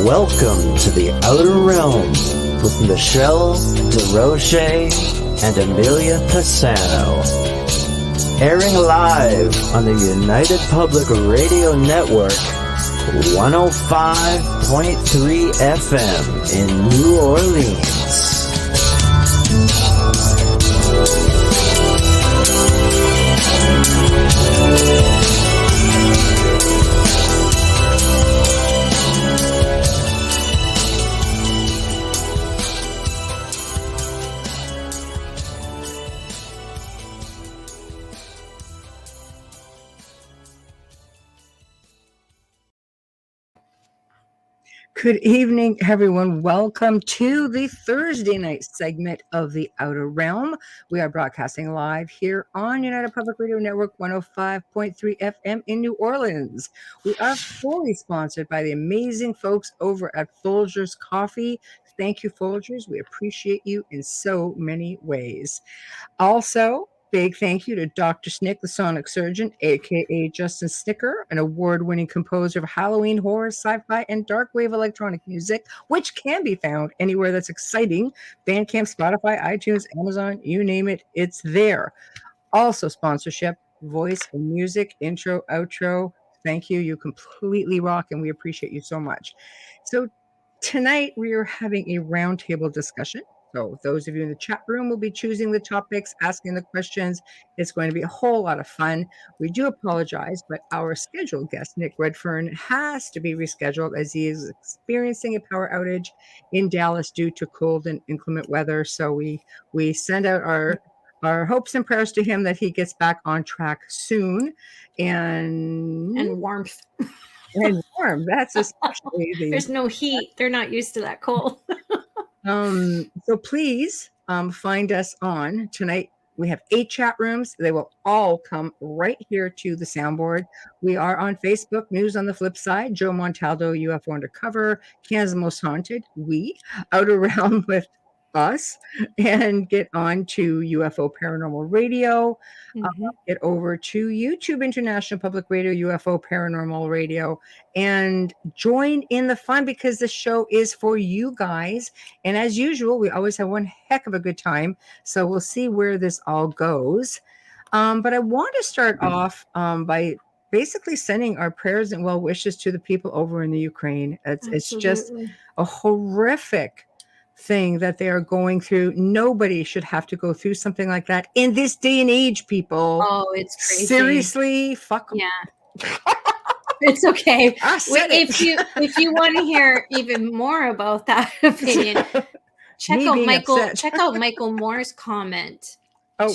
Welcome to the Outer Realm with Michelle DeRoche and Amelia Pisano. Airing live on the United Public Radio Network, 105.3 FM in New Orleans. Good evening, everyone. Welcome to the Thursday night segment of the Outer Realm. We are broadcasting live here on United Public Radio Network 105.3 FM in New Orleans. We are fully sponsored by the amazing folks over at Folgers Coffee. Thank you, Folgers. We appreciate you in so many ways. Also, big thank you to Dr. Snick, the Sonic Surgeon, aka Justin Snicker, an award-winning composer of Halloween, horror, sci-fi, and dark wave electronic music, which can be found anywhere that's exciting. Bandcamp, Spotify, iTunes, Amazon, you name it, it's there. Also, sponsorship, voice and music, intro, outro. Thank you. You completely rock, and we appreciate you so much. So tonight we are having a roundtable discussion. So those of you in the chat room will be choosing the topics, asking the questions. It's going to be a whole lot of fun. We do apologize, but our scheduled guest, Nick Redfern, has to be rescheduled as he is experiencing a power outage in Dallas due to cold and inclement weather. So we send out our hopes and prayers to him that he gets back on track soon. And warmth. And warm. That's especially There's no heat. They're not used to that cold. So please find us on tonight. We have 8 chat rooms. They will all come right here to the soundboard. We are on Facebook, News on the Flip Side, Joe Montaldo, UFO Undercover, Canada's Most Haunted, we, Outer Realm with us, and get on to UFO Paranormal Radio, get over to YouTube International Public Radio, UFO Paranormal Radio, and join in the fun because the show is for you guys. And as usual, we always have one heck of a good time. So we'll see where this all goes. But I want to start off by basically sending our prayers and well wishes to the people over in the Ukraine. It's just a horrific thing that they are going through. Nobody should have to go through something like that in this day and age, people. Oh, it's crazy. Seriously, fuck. Yeah. It's okay. If you want to hear even more about that opinion, check out Michael Moore's comment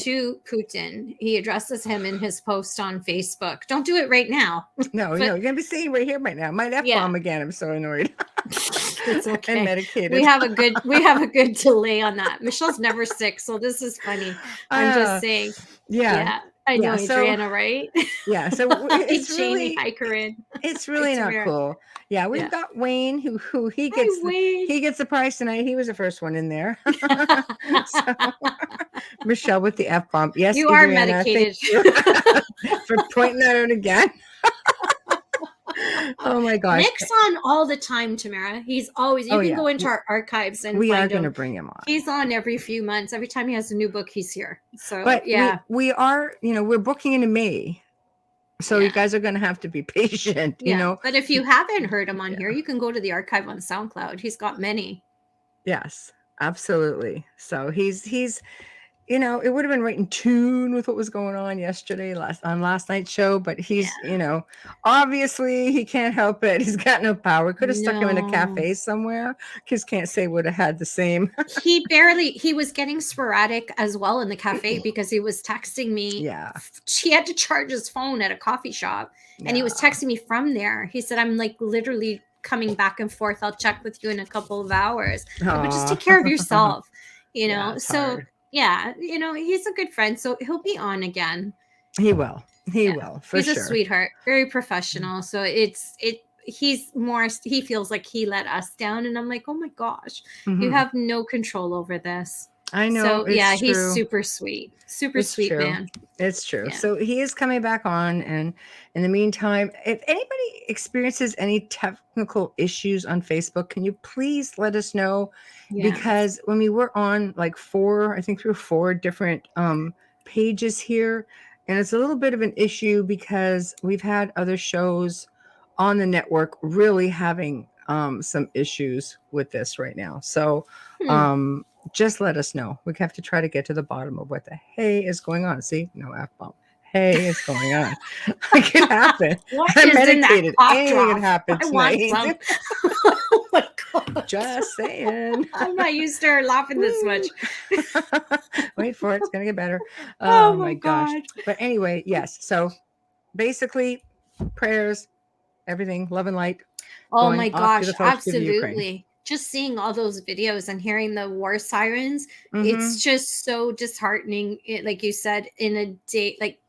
to Putin. He addresses him in his post on Facebook. Don't do it right now. No, you're gonna be seeing right here, right now. Might F-bomb again. I'm so annoyed. It's okay. I'm medicated. We have a good delay on that. Michelle's never sick, so this is funny. I'm just saying. Yeah. I know, Adriana, right? Yeah. So it's really Corinne. It's really not cool. Yeah, we've got Wayne who he gets the prize tonight. He was the first one in there. So, Michelle with the F-bomb. Yes, you Adriana, are medicated. Thank you for pointing that out again. Oh my gosh. Nick's on all the time, Tamara. He's always, you can go into our archives and we find are going to bring him on. He's on every few months. Every time he has a new book, he's here. So, but yeah. We are, we're booking into May. So you guys are going to have to be patient, you know. But if you haven't heard him on here, you can go to the archive on SoundCloud. He's got many. Yes, absolutely. So he's it would have been right in tune with what was going on yesterday, last night's show, but he's, obviously he can't help it. He's got no power. Could have stuck him in a cafe somewhere. Kids can't say would have had the same. He was getting sporadic as well in the cafe because he was texting me. Yeah. He had to charge his phone at a coffee shop and he was texting me from there. He said, I'm like literally coming back and forth. I'll check with you in a couple of hours, but just take care of yourself, so hard. Yeah, he's a good friend, so he'll be on again. He will. He will, for sure. He's a sweetheart, very professional. So he feels like he let us down. And I'm like, oh my gosh, you have no control over this. I know. So yeah, It's he's true. super sweet. Super It's sweet true. man. It's true. Yeah. So he is coming back on. And in the meantime, if anybody experiences any technical issues on Facebook, can you please let us know? Yeah. Because when we were on like I think through 4 different pages here, and it's a little bit of an issue because we've had other shows on the network really having some issues with this right now. So just let us know. We have to try to get to the bottom of what the hey is going on. See, no F-bomb. Hey is going on. It could happen. What I'm is in that medicated. cough Anything drop? can happen I want tonight. some. Oh my god. Just saying. I'm not used to her laughing this much. Wait for it. It's going to get better. Oh my gosh. But anyway, yes. So basically, prayers, everything, love and light. Oh my Going off to gosh, the folks of Ukraine. absolutely. Just seeing all those videos and hearing the war sirens, Mhm. it's just so disheartening. Like you said, in a day, like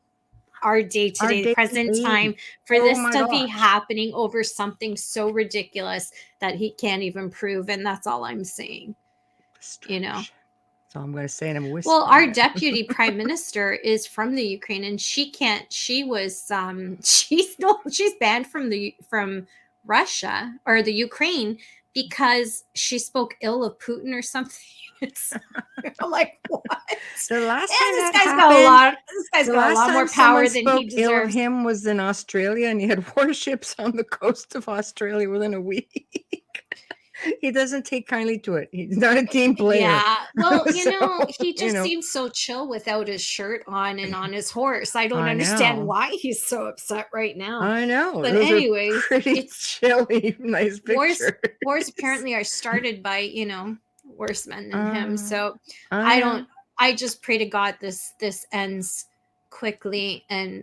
our day to day, present time, for Oh this my to be gosh. happening over something so ridiculous that he can't even prove. And that's all I'm saying. You know. That's all I'm going to say, and I'm whispering. Well, our deputy prime minister is from the Ukraine, and she was she's banned from Russia or the Ukraine because she spoke ill of Putin or something. I'm like, what? The last time this that guy's happened, got a lot more power than he deserves. Ill of him was in Australia, and he had warships on the coast of Australia within a week. He doesn't take kindly to it. He's not a team player. Yeah. Well, he just seems so chill without his shirt on and on his horse. I don't understand why he's so upset right now. I know. But those anyways, are pretty chilly, nice pictures. Wars apparently are started by, worse men than him. So I just pray to God this ends quickly, and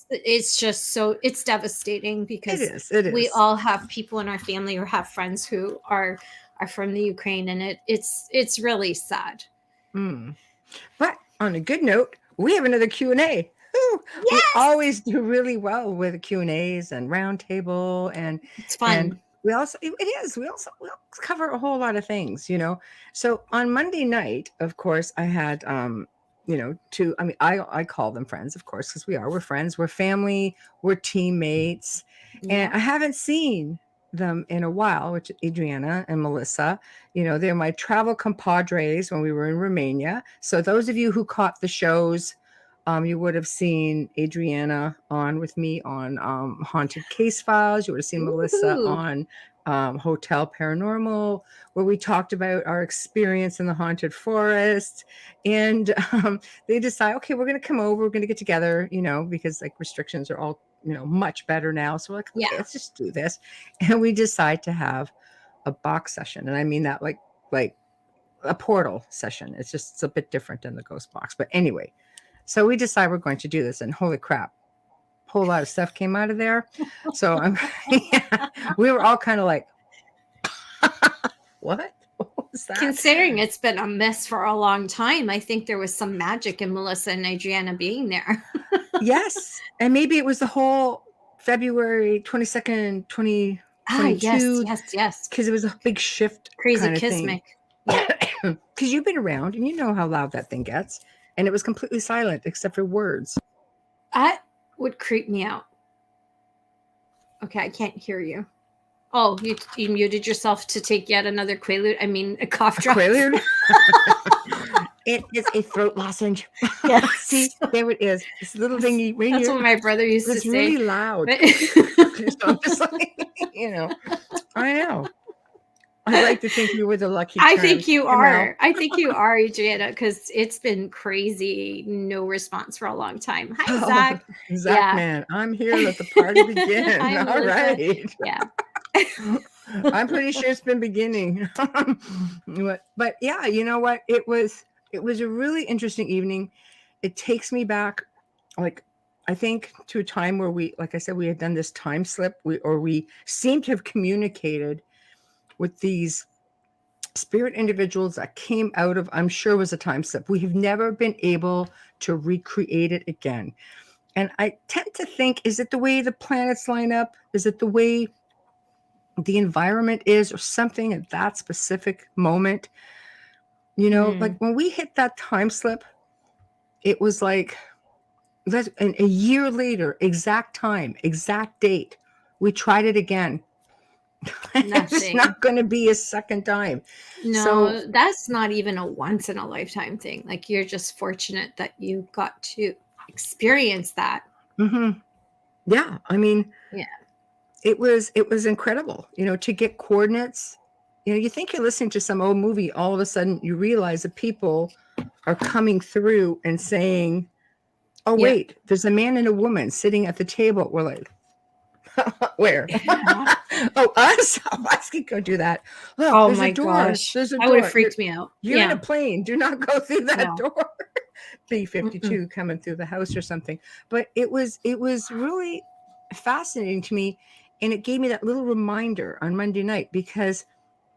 it's just it's devastating because it is. We all have people in our family or have friends who are from the Ukraine, and it's really sad. But on a good note, we have another Q&A. Yes! We always do really well with Q&As and roundtable, and it's fun. And we also we'll cover a whole lot of things, So on Monday night, of course, I had I call them friends, of course, because we're friends, we're family, we're teammates, and I haven't seen them in a while, which Adriana and Melissa, they're my travel compadres when we were in Romania. So those of you who caught the shows, you would have seen Adriana on with me on Haunted Case Files. You would have seen Melissa on Hotel Paranormal, where we talked about our experience in the haunted forest. And they decide, okay, we're going to come over, we're going to get together, because like restrictions are all, much better now. So we're like, okay, let's just do this. And we decide to have a box session. And I mean that like a portal session. It's a bit different than the ghost box. But anyway, so we decide we're going to do this, and holy crap, a whole lot of stuff came out of there. So we were all kind of like, what was that? Considering it's been a mess for a long time, I think there was some magic in Melissa and Adriana being there. Yes. And maybe it was the whole February 22nd, 2022. Yes. Because it was a big shift. Crazy kind of kismic. Because you've been around and you know how loud that thing gets. And it was completely silent except for words. That would creep me out. Okay, I can't hear you. Oh, you muted yourself to take yet another Quaalude? I mean, a cough drop. Quaalude? It is a throat lozenge. Yes. See, there it is. This little thingy right That's here. what my brother used to say. It's really loud. So I'm just like, I know. I like to think you were the lucky I think you are. I think you are, Adriana, because it's been crazy. No response for a long time. Hi, Zach. Zach, man, I'm here. Let the party begin. All right. Yeah. I'm pretty sure it's been beginning. But yeah, you know what? It was a really interesting evening. It takes me back, like, I think to a time where we, like I said, we had done this time slip, we seemed to have communicated with these spirit individuals that came out of, I'm sure was a time slip. We have never been able to recreate it again. And I tend to think, is it the way the planets line up? Is it the way the environment is, or something at that specific moment? You know, like when we hit that time slip, it was like a year later, exact time, exact date, we tried it again. It's not going to be a second time. No, so that's not even a once in a lifetime thing. Like, you're just fortunate that you got to experience that. Yeah, I mean, yeah, it was incredible, you know, to get coordinates. You know, you think you're listening to some old movie, all of a sudden you realize that people are coming through and saying, oh wait, there's a man and a woman sitting at the table. We're like, where? Oh, us? Oh, I can go do that. Look, oh there's my a door. gosh, There's a that door. would have freaked me out. You're in a plane. Do not go through that door. B-52 coming through the house or something. But it was really fascinating to me, and it gave me that little reminder on Monday night, because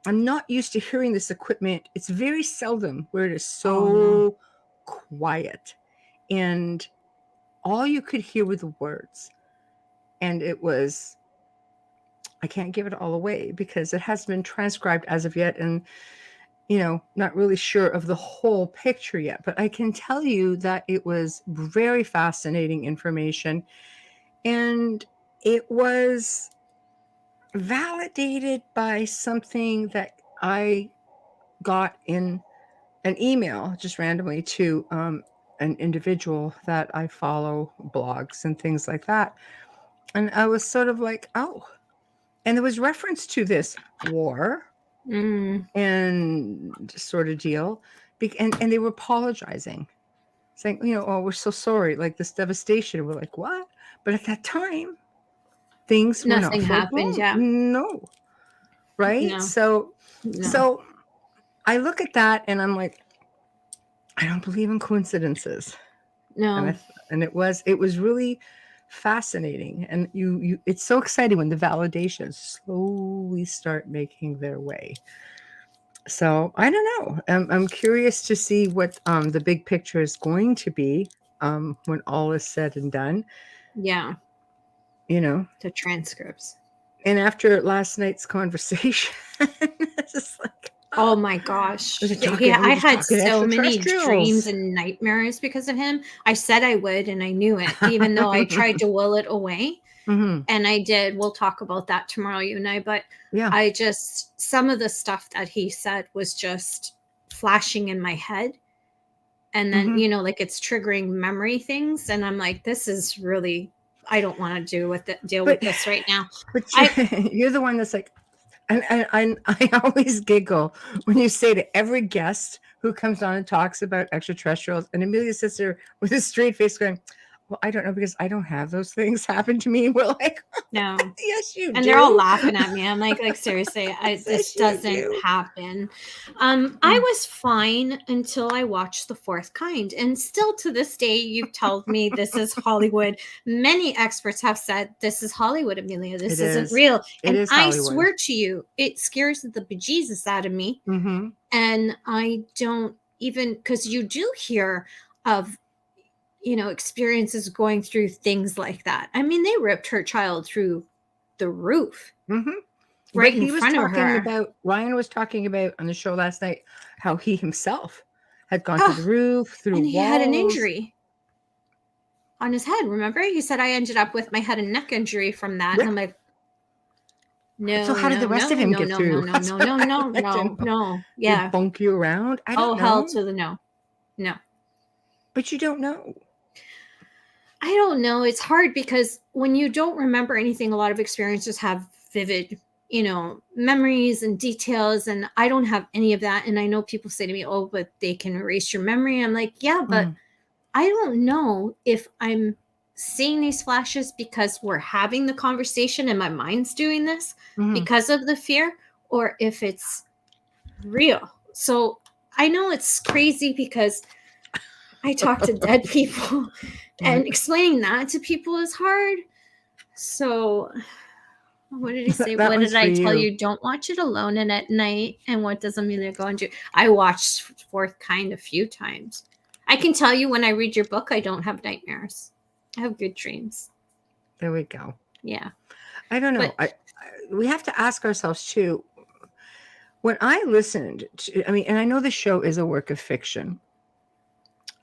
I'm not used to hearing this equipment. It's very seldom where it is so quiet, and all you could hear were the words. And it was, I can't give it all away because it hasn't been transcribed as of yet, and you know, not really sure of the whole picture yet, but I can tell you that it was very fascinating information, and it was validated by something that I got in an email just randomly to an individual that I follow, blogs and things like that. And I was sort of like, oh, and there was reference to this war and sort of deal. And they were apologizing, saying, you know, oh, we're so sorry, like this devastation. We're like, what? But at that time, things were not full blown. No. Right? So I look at that and I'm like, I don't believe in coincidences. No. And it was really fascinating. And you it's so exciting when the validations slowly start making their way. So I don't know. I'm curious to see what the big picture is going to be when all is said and done. Yeah. You know, the transcripts. And after last night's conversation, it's just like, oh my gosh. I had so many dreams and nightmares because of him. I said I would, and I knew it, even though I tried to will it away. And I did. We'll talk about that tomorrow, you and I. But I just, some of the stuff that he said was just flashing in my head. And then, you know, like it's triggering memory things. And I'm like, this is really, I don't want to deal with this right now. But you're the one that's like, and I always giggle when you say to every guest who comes on and talks about extraterrestrials, and Amelia sits there with a straight face going, well, I don't know, because I don't have those things happen to me. We're like, no. Yes, you do. And they're all laughing at me. I'm like seriously, this doesn't happen. I was fine until I watched The Fourth Kind. And still to this day, you've told me this is Hollywood. Many experts have said this is Hollywood, Amelia. This isn't real. And I swear to you, it scares the bejesus out of me. And I don't even, because you do hear of, you know, experiences going through things like that. I mean, they ripped her child through the roof. Right in front of her. Ryan was talking about on the show last night how he himself had gone through the roof, through walls. And he had an injury on his head. Remember? He said, I ended up with my head and neck injury from that. And I'm like, no. So how did the rest of him get through? No. Yeah. They bunk you around? I don't know. Hell to the no. No. But you don't know. I don't know. It's hard because when you don't remember anything, a lot of experiences have vivid, you know, memories and details. And I don't have any of that. And I know people say to me, oh, but they can erase your memory. I'm like, yeah, but I don't know if I'm seeing these flashes because we're having the conversation and my mind's doing this because of the fear, or if it's real. So I know it's crazy because I talk to dead people and explaining that to people is hard. So what did he say? What did I tell you? Don't watch it alone and at night. And what does Amelia go and do? I watched Fourth Kind a few times. I can tell you when I read your book, I don't have nightmares. I have good dreams. There we go. Yeah. I don't know. We have to ask ourselves too, when I listened to, I mean, and I know the show is a work of fiction.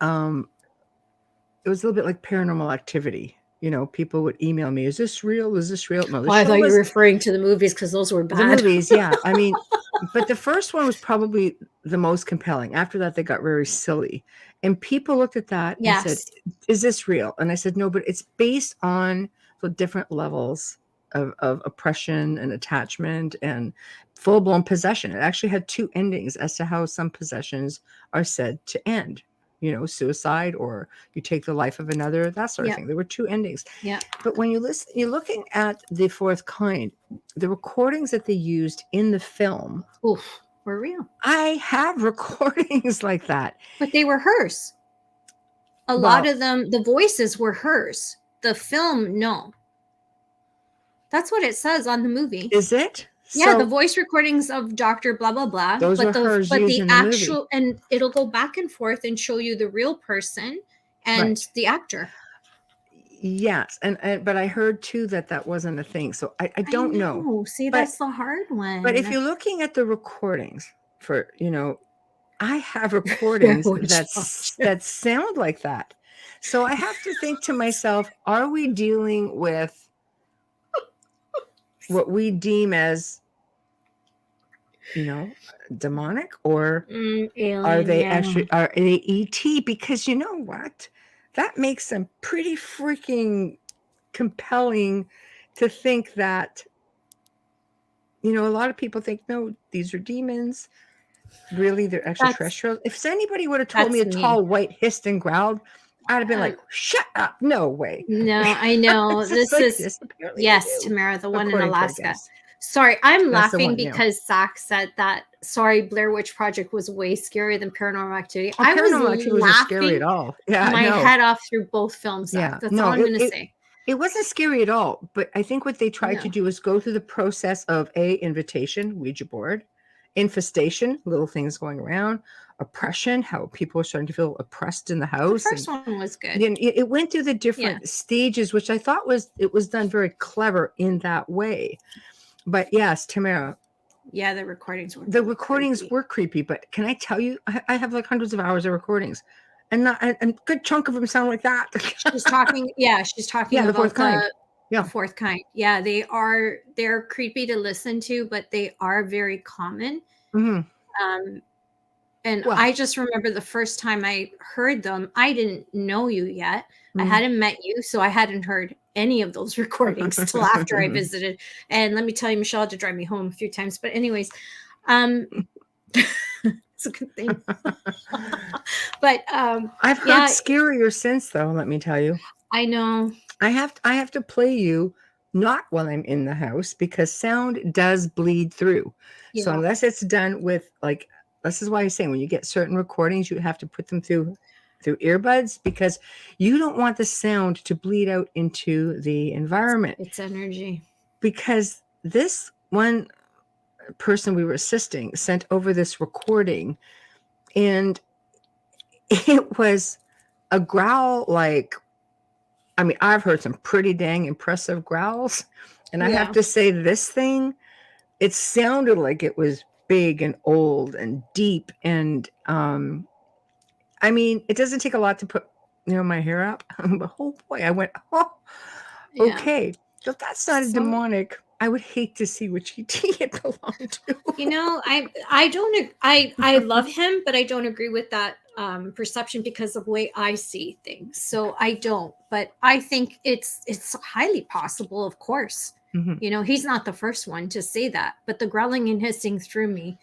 It was a little bit like Paranormal Activity. You know, people would email me, "Is this real? Is this real?" No, the I show thought you was were referring to the movies because those were the bad. movies. Yeah, I mean, but the first one was probably the most compelling. After that, they got very silly, and people looked at that and said, Yes. "Is this real?" And I said, "No, but it's based on the different levels of oppression and attachment and full blown possession." It actually had two endings as to how some possessions are said to end. You know, suicide, or you take the life of another, that sort of Yeah. thing. There were two endings. Yeah. But when you listen, you're looking at The Fourth Kind, the recordings that they used in the film. Oof, were real. I have recordings like that. But they were hers. A lot of them, the voices were hers. The film, no. That's what it says on the movie. Is it? Yeah, the voice recordings of Dr. Blah blah blah. Those were hers but used the in the actual, movie. and it'll go back and forth and show you the real person and Right. the actor. Yes, and but I heard too that wasn't a thing. So I don't know. See, But that's the hard one. But if you're looking at the recordings for, you know, I have recordings that sound like that. So I have to think to myself, are we dealing with what we deem as, you know, demonic, or alien, are they actually, are they ET? Because you know what? That makes them pretty freaking compelling to think that, you know, a lot of people think, no, these are demons. Really, they're extraterrestrials. If anybody would have told me a tall white hissed and growled, I'd have been like, shut up. No way. No, I know. This like, is, yes, Tamara, the one in Alaska. Sorry, I'm That's laughing because Zach said that, sorry, Blair Witch Project was way scarier than Paranormal Activity. I was laughing wasn't scary at all. Yeah, my head off through both films. Zach. Yeah, that's all I'm going to say. It wasn't scary at all, but I think what they tried to do is go through the process of invitation, Ouija board, infestation, little things going around, oppression, how people are starting to feel oppressed in the house. The first one was good. It went through the different stages, which I thought was done very clever in that way. But yes, Tamara. Yeah, the recordings were creepy. But can I tell you, I have like hundreds of hours of recordings. And a good chunk of them sound like that. She's talking about the fourth kind. The fourth kind. Yeah, they're creepy to listen to, but they are very common. Mm-hmm. And I just remember the first time I heard them, I didn't know you yet. Mm-hmm. I hadn't met you, so I hadn't heard any of those recordings till after I visited. And let me tell you, Michelle had to drive me home a few times. But anyways, it's a good thing. But I've heard scarier since, though, let me tell you. I know. I have to play you not while I'm in the house, because sound does bleed through. Yeah. So unless it's done with, like, this is why I'm saying when you get certain recordings, you have to put them through earbuds, because you don't want the sound to bleed out into the environment. It's energy. Because this one person we were assisting sent over this recording, and it was a growl like, I mean, I've heard some pretty dang impressive growls, and I have to say, this thing, it sounded like it was big and old and deep, and I mean, it doesn't take a lot to put, you know, my hair up. But oh boy, I went, oh, okay. So that's not a demonic. I would hate to see which ET it belonged to. You know, I love him, but I don't agree with that perception because of the way I see things. So I don't, but I think it's highly possible, of course. Mm-hmm. You know, he's not the first one to say that, but the growling and hissing threw me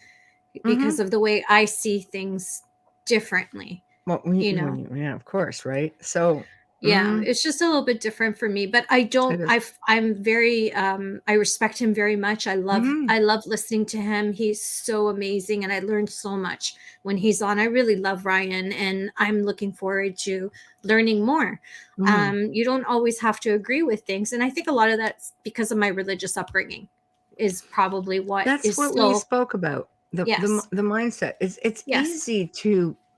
because of the way I see things differently. Well, yeah, of course, right? So yeah, it's just a little bit different for me, but I don't, I'm very, I respect him very much. I love listening to him. He's so amazing. And I learned so much when he's on. I really love Ryan, and I'm looking forward to learning more. You don't always have to agree with things. And I think a lot of that's because of my religious upbringing is probably that's what we spoke about. The mindset. It's easy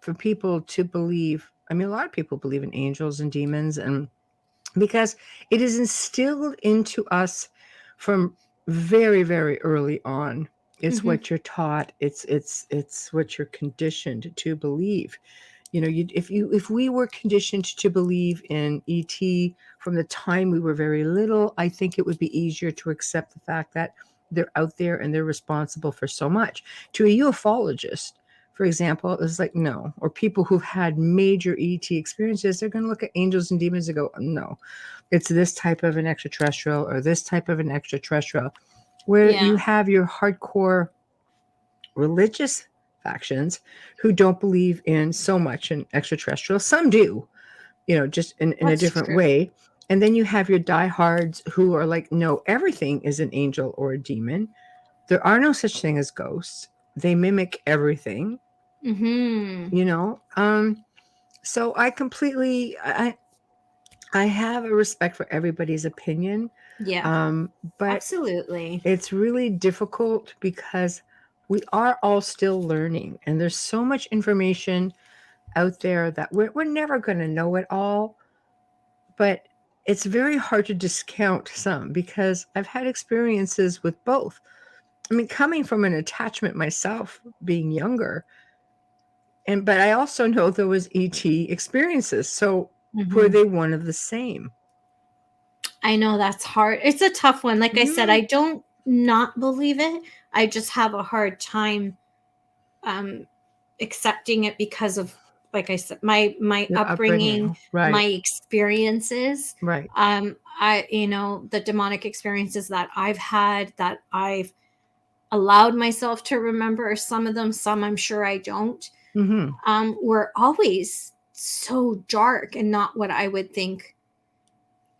for people to believe. I mean, a lot of people believe in angels and demons, and because it is instilled into us from very, very early on. It's what you're taught. It's what you're conditioned to believe. You know, if we were conditioned to believe in ET from the time we were very little, I think it would be easier to accept the fact that they're out there and they're responsible for so much. To a ufologist, for example, it's like no. Or people who've had major ET experiences, they're going to look at angels and demons and go, no, it's this type of an extraterrestrial or this type of an extraterrestrial. Where you have your hardcore religious factions who don't believe in so much in extraterrestrial. Some do, you know, just in a different way. And then you have your diehards who are like, no, everything is an angel or a demon. There are no such thing as ghosts. They mimic everything. You know, so I completely, I have a respect for everybody's opinion. But absolutely, it's really difficult because we are all still learning, and there's so much information out there that we're never going to know it all. But it's very hard to discount some because I've had experiences with both. I mean, coming from an attachment myself, being younger, but I also know there was ET experiences. So were they one of the same? I know that's hard. It's a tough one. Like I said, I don't not believe it. I just have a hard time accepting it because of, like I said, my Your upbringing, right. my experiences. Right. The demonic experiences that I've had, that I've allowed myself to remember, some of them, some I'm sure I don't, were always so dark and not what I would think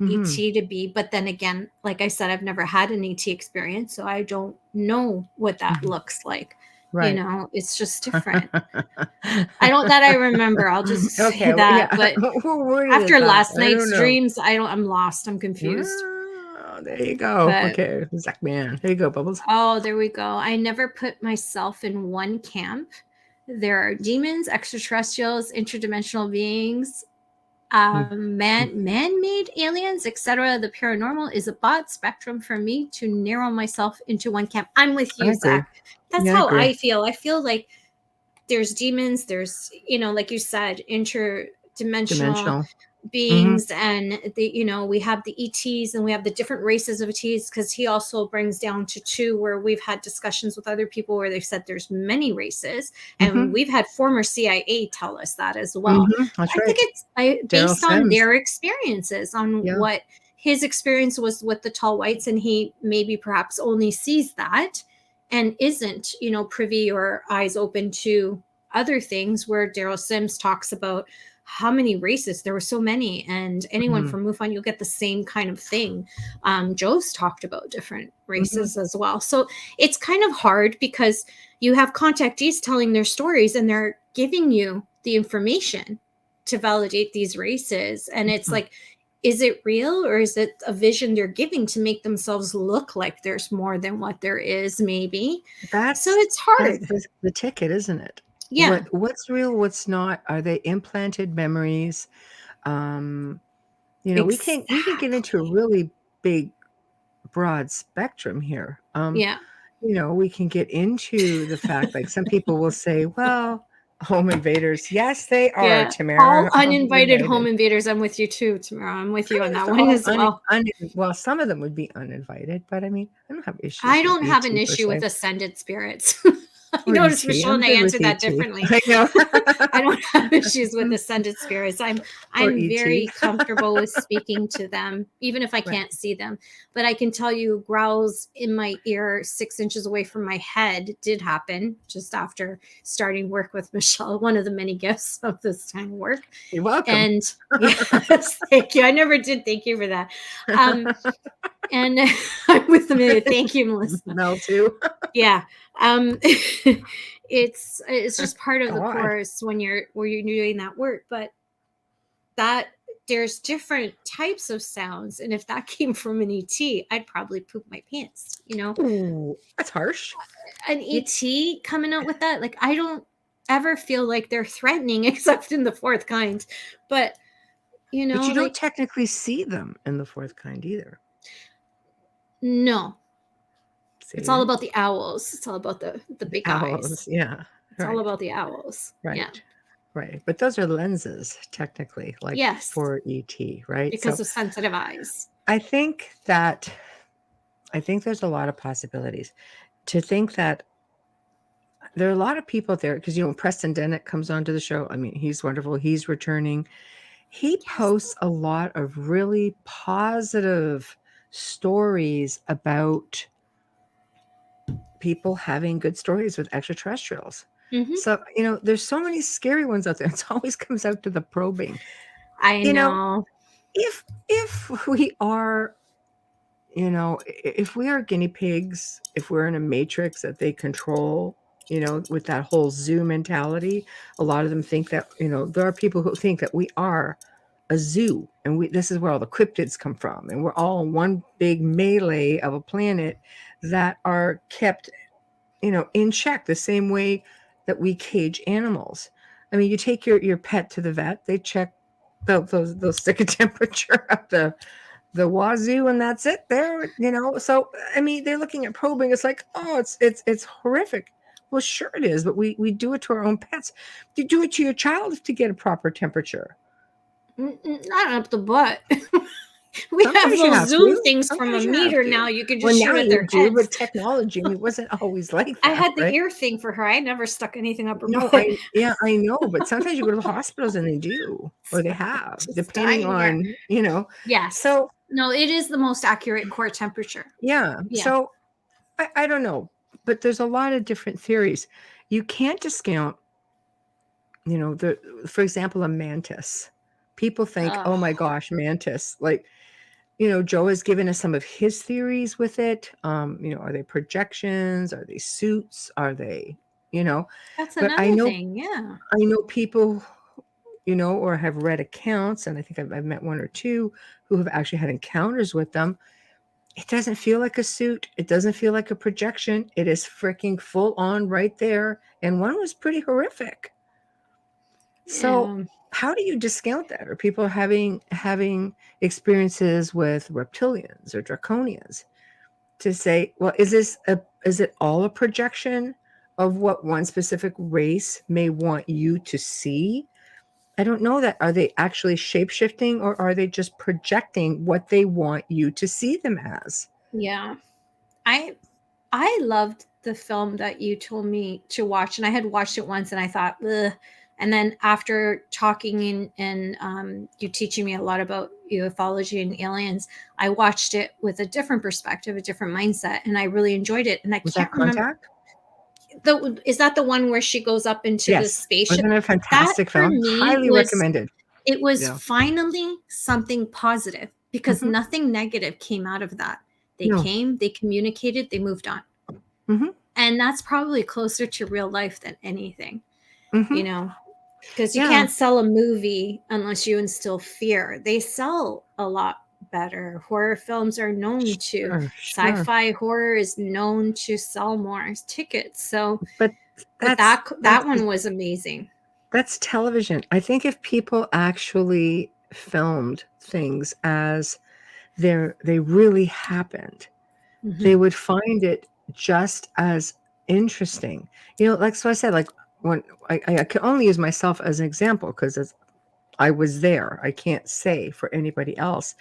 ET to be. But then again, like I said, I've never had an ET experience, so I don't know what that looks like. Right. You know, it's just different. I don't that I remember. I'll just say that. But after last night's dreams, I'm lost. I'm confused. Oh, there you go. Okay, Zach man. There you go, Bubbles. Oh, there we go. I never put myself in one camp. There are demons, extraterrestrials, interdimensional beings, man-made aliens, etc. The paranormal is a broad spectrum for me to narrow myself into one camp. I'm with you, Zach. That's how I feel. I feel like there's demons, there's, like you said, interdimensional beings, and we have the ETs and we have the different races of ETs, because he also brings down to two where we've had discussions with other people where they've said there's many races, and we've had former CIA tell us that as well. That's I think it's based on their experiences, on what his experience was with the tall whites, and he maybe perhaps only sees that and isn't privy or eyes open to other things, where Daryl Sims talks about how many races there were, so many, and anyone from MUFON, you'll get the same kind of thing. Joe's talked about different races as well. So it's kind of hard because you have contactees telling their stories and they're giving you the information to validate these races, and it's like, is it real, or is it a vision they're giving to make themselves look like there's more than what there is? Maybe so it's hard. That's the ticket, isn't it? Yeah. What's real, what's not? Are they implanted memories? We can get into a really big, broad spectrum here. We can get into the fact, like some people will say, well, home invaders. Yes, they are, Tamara. All uninvited home invaders. I'm with you too, Tamara. I'm with you on that one as well. Well, some of them would be uninvited, but I mean, I don't have issues. I don't have an issue with ascended spirits. I noticed Michelle and I answered that differently. I know. I don't have issues with ascended spirits. I'm very comfortable with speaking to them, even if I can't see them. But I can tell you, growls in my ear 6 inches away from my head did happen just after starting work with Michelle, one of the many gifts of this kind of work. You're welcome. And yes, thank you. I never did. Thank you for that. And I'm with them. Thank you, Melissa. Mel too. Yeah. It's just part of the course when you're doing that work, but that there's different types of sounds, and if that came from an ET, I'd probably poop my pants. Ooh, that's harsh. An ET coming out with that, like, I don't ever feel like they're threatening, except in the fourth kind. But but you don't technically see them in the fourth kind either. No. see It's all it. about the owls. It's all about the big Owls, eyes. yeah. It's all about the owls. Right. Yeah. Right. But those are lenses, technically, like Yes. for ET, right? Because of sensitive eyes. I think there's a lot of possibilities. To think that there are a lot of people there, because Preston Dennett comes onto the show. I mean, he's wonderful. He's returning. He posts a lot of really positive stories about people having good stories with extraterrestrials. Mm-hmm. So, there's so many scary ones out there. It always comes out to the probing. I know. If we are, if we are guinea pigs, if we're in a matrix that they control, with that whole zoo mentality, a lot of them think that, there are people who think that we are a zoo and this is where all the cryptids come from. And we're all one big melee of a planet that are kept, in check the same way that we cage animals. I mean, you take your pet to the vet, they check they'll stick a temperature up the wazoo, and that's it there, so I mean, they're looking at probing. It's like, oh, it's horrific. Well, sure it is, but we do it to our own pets. You do it to your child to get a proper temperature. Not up the butt. We Sometimes have those Zoom things from a meter now. You can just shoot at their heads. But technology, it wasn't always like that. I had the right? ear thing for her. I never stuck anything up her No, butt. I know, but sometimes you go to the hospitals and they do, or they have, depending on, Yes. So no, it is the most accurate core temperature. Yeah. So I don't know, but there's a lot of different theories. You can't discount, for example, a mantis. People think, oh my gosh, mantis. Like, Joe has given us some of his theories with it. Are they projections? Are they suits? Are they, That's but another thing. Yeah. I know people, or have read accounts, and I think I've met one or two who have actually had encounters with them. It doesn't feel like a suit. It doesn't feel like a projection. It is freaking full on right there. And one was pretty horrific. So how do you discount that? Are people having experiences with reptilians or draconians to say, well, is it all a projection of what one specific race may want you to see? I don't know that. Are they actually shape-shifting, or are they just projecting what they want you to see them as? Yeah. I loved the film that you told me to watch, and I had watched it once and I thought, ugh. And then after talking and you teaching me a lot about ufology and aliens, I watched it with a different perspective, a different mindset, and I really enjoyed it. And I can't remember. Is that the one where she goes up into the spaceship? Wasn't it a fantastic film? Highly recommended. It was finally something positive, because nothing negative came out of that. They came, they communicated, they moved on. And that's probably closer to real life than anything, because you can't sell a movie unless you instill fear. They sell a lot better. Horror films are known to. Sci-fi horror is known to sell more tickets. So, but that one was amazing. That's television. I think if people actually filmed things as they really happened, they would find it just as interesting. Like, so I said, like, when I can only use myself as an example because I was there. I can't say for anybody else.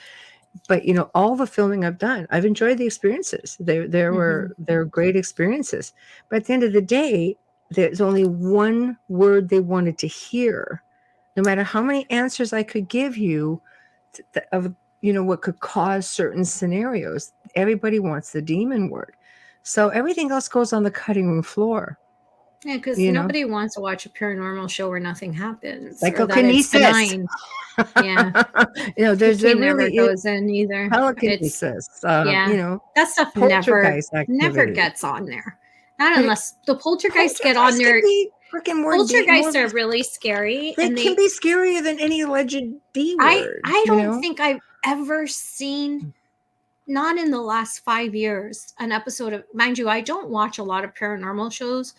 But all the filming I've done, I've enjoyed the experiences. They're great experiences. But at the end of the day, there's only one word they wanted to hear. No matter how many answers I could give you of what could cause certain scenarios, everybody wants the demon word. So everything else goes on the cutting room floor. Yeah, because nobody wants to watch a paranormal show where nothing happens. Psychokinesis. Yeah. There's never goes in either. Telekinesis. That stuff never gets on there. Not unless the poltergeists get on there. Poltergeists are really scary. They can be scarier than any alleged D word. I don't think I've ever seen, not in the last 5 years, an episode of, mind you, I don't watch a lot of paranormal shows,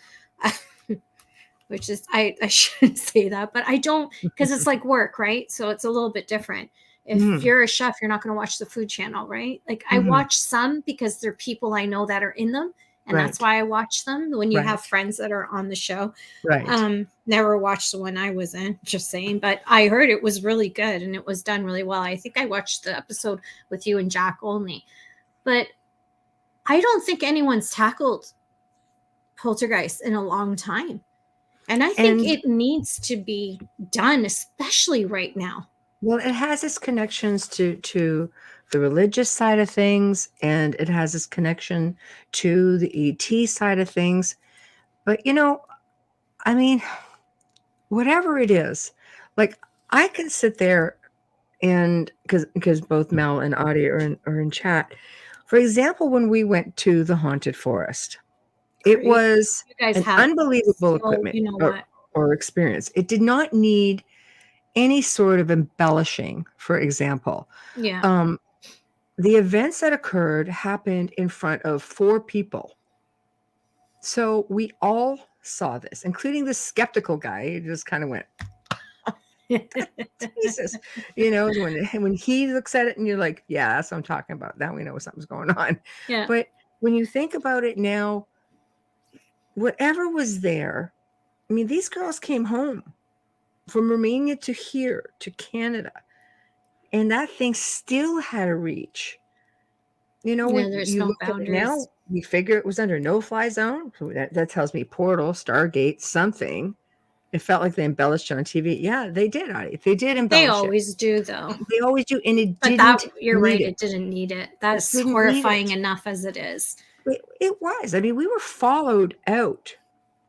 which is, I shouldn't say that, but I don't, because it's like work, right? So it's a little bit different. If you're a chef, you're not going to watch the Food Channel, right? Like I watch some because they're people I know that are in them. And that's why I watch them when you have friends that are on the show. Right. Never watched the one I was in, just saying, but I heard it was really good and it was done really well. I think I watched the episode with you and Jack only, but I don't think anyone's tackled poltergeist in a long time. And I think it needs to be done, especially right now. Well, it has its connections to the religious side of things, and it has its connection to the ET side of things. But, I mean, whatever it is, like I can sit there and because both Mel and Audie are in chat. For example, when we went to the haunted forest, it was an unbelievable equipment or experience. It did not need any sort of embellishing, for example. Yeah. The events that occurred happened in front of 4 people. So we all saw this, including the skeptical guy. He just kind of went, Jesus, when he looks at it and you're like, yeah, that's what I'm talking about. Now we know something's going on. Yeah. But when you think about it now, whatever was there, I mean, these girls came home from Romania to here, to Canada, and that thing still had a reach. When there's you no look boundaries. at it now, we figure it was under no-fly zone. So that tells me portal, Stargate, something. It felt like they embellished it on TV. Yeah, they did, Audie. They did embellish it. They always do, though. They always do, and it but didn't you're right, need it didn't need it. That's didn't need horrifying it. enough as it is. It was. I mean, we were followed out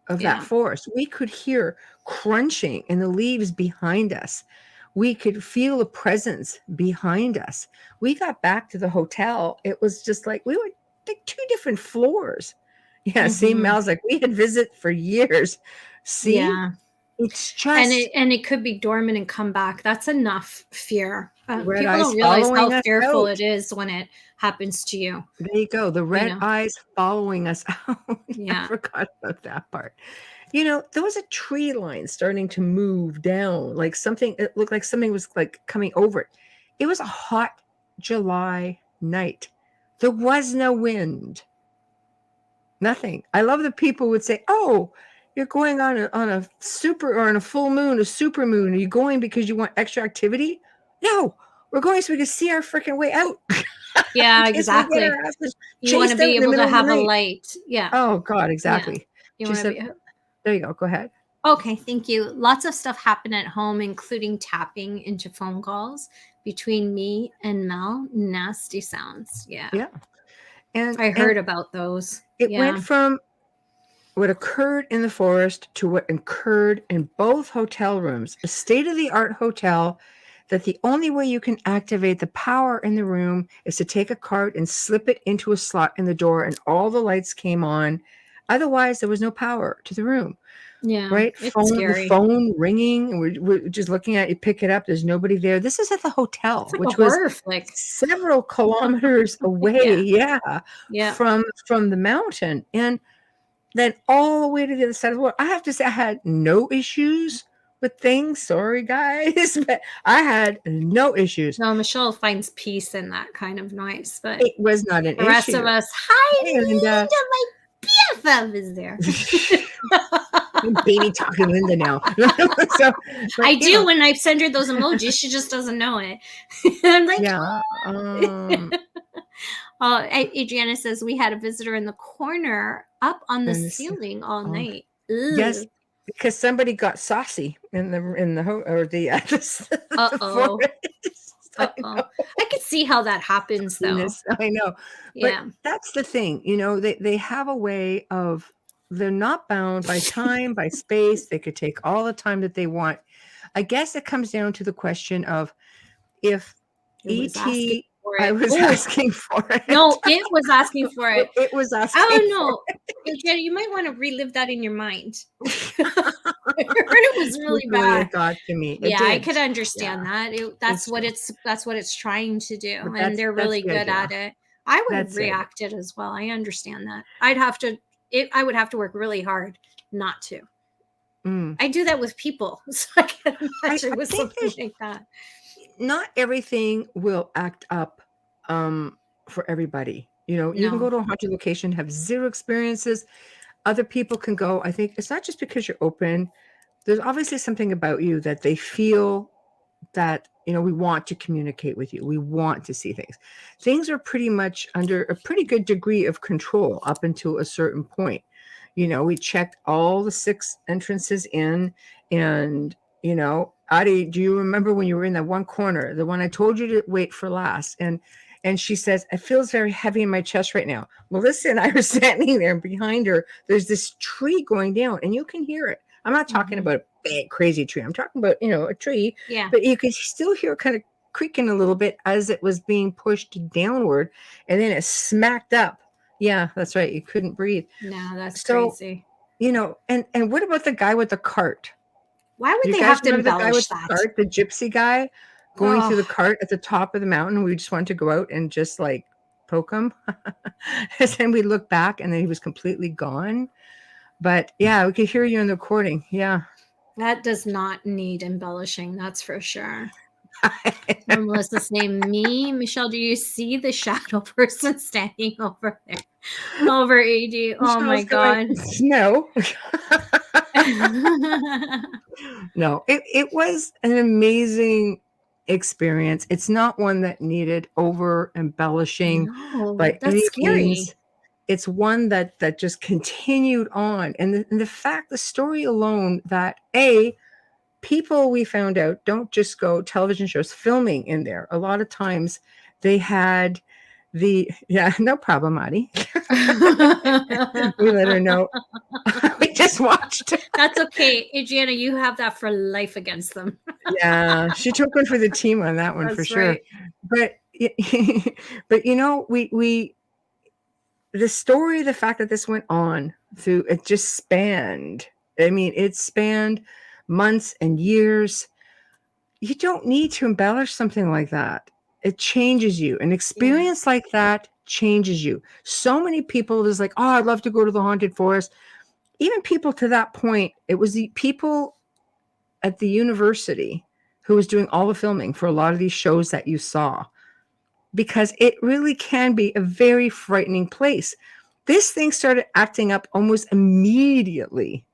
of that forest. We could hear crunching in the leaves behind us. We could feel a presence behind us. We got back to the hotel. It was just like we were like 2 different floors. Yeah, see, Mel's like, we had visit for years. See? Yeah. It's just and it could be dormant and come back. That's enough fear. People red eyes don't realize following how us fearful out. it is when it happens to you. There you go. The red eyes following us out. Yeah. I forgot about that part. There was a tree line starting to move down, like something, it looked like something was like coming over it. It was a hot July night. There was no wind. Nothing. I love that people would say, oh, you're going on a super or on a full moon, a super moon. Are you going because you want extra activity? No, we're going so we can see our freaking way out. Yeah, exactly. You want to be able to have a light. Yeah. Oh God, exactly. Yeah. There you go. Go ahead. Okay, thank you. Lots of stuff happened at home, including tapping into phone calls between me and Mel. Nasty sounds. Yeah. Yeah. And I heard about those. It went from what occurred in the forest to what occurred in both hotel rooms, a state-of-the-art hotel that the only way you can activate the power in the room is to take a card and slip it into a slot in the door, and all the lights came on. Otherwise, there was no power to the room. Yeah. Right? It's scary. The phone ringing, and we're just looking at you, pick it up. There's nobody there. This is at the hotel, like which a horror flick. Several kilometers away. From the mountain. And then all the way to the other side of the world. I have to say, I had no issues with things. Sorry, guys, but I had no issues. No, Michelle finds peace in that kind of noise, but it was not an issue. The rest of us, hi, Linda, my BFF is there. Baby talking Linda now. I do when I send her those emojis. She just doesn't know it. I'm like, Adriana says we had a visitor in the corner up on the ceiling all night. Ugh. Yes, because somebody got saucy in the I could see how that happens, though. I know. Yeah, but that's the thing. They have a way of, they're not bound by time, by space. They could take all the time that they want. I guess it comes down to the question of if E.T. I was asking for it. No, it was asking for it. It was asking. Oh no, Jenna, you might want to relive that in your mind. I heard it was really bad. It got to me. Yeah, I could understand that. That's what it's trying to do, and they're really good at it. I would have reacted as well. I understand that. I would have to work really hard not to. I do that with people, so I can imagine with something like that. not everything will act up for everybody. You can go No. to a haunted location, have zero experiences. Other people can go. I think it's not just because you're open. There's obviously something about you that they feel that, we want to communicate with you. We want to see things. Things are pretty much under a pretty good degree of control up until a certain point. We checked all the 6 entrances in, and, Adi, do you remember when you were in that one corner, the one I told you to wait for last? And she says, it feels very heavy in my chest right now. Melissa and I were standing there, and behind her, there's this tree going down, and you can hear it. I'm not talking about a big, crazy tree. I'm talking about, a tree. Yeah. But you could still hear it kind of creaking a little bit as it was being pushed downward, and then it smacked up. Yeah, that's right. You couldn't breathe. No, that's So, crazy. And what about the guy with the cart? Why would You they guys have to remember the guy embellish with the that? cart, the gypsy guy going through the Oh, cart at the top of the mountain? We just wanted to go out and just like poke him. And then we look back, and then he was completely gone. But yeah, we could hear you in the recording. Yeah. that does not need embellishing, that's for sure. Melissa's name, me, Michelle. Do you see the shadow person standing over there? Over AD. Oh my Michelle's going, god. no. No, it was an amazing experience. It's not one that needed over embellishing No, by that's any scary. means. It's one that just continued on, and the fact, the story alone, that people, we found out, don't just go television shows filming in there. A lot of times they had no problem, Adi. We let her know. We just watched. That's okay. Adriana, you have that for life against them. Yeah, she took one for the team on that one. That's For sure. right. But but we the story, the fact that this went on through, it just spanned. I mean, it spanned months and years. You don't need to embellish something like that. It changes you. An experience like that changes you. So many people is like, oh, I'd love to go to the haunted forest. Even people to that point, it was the people at the university who was doing all the filming for a lot of these shows that you saw, because it really can be a very frightening place. This thing started acting up almost immediately,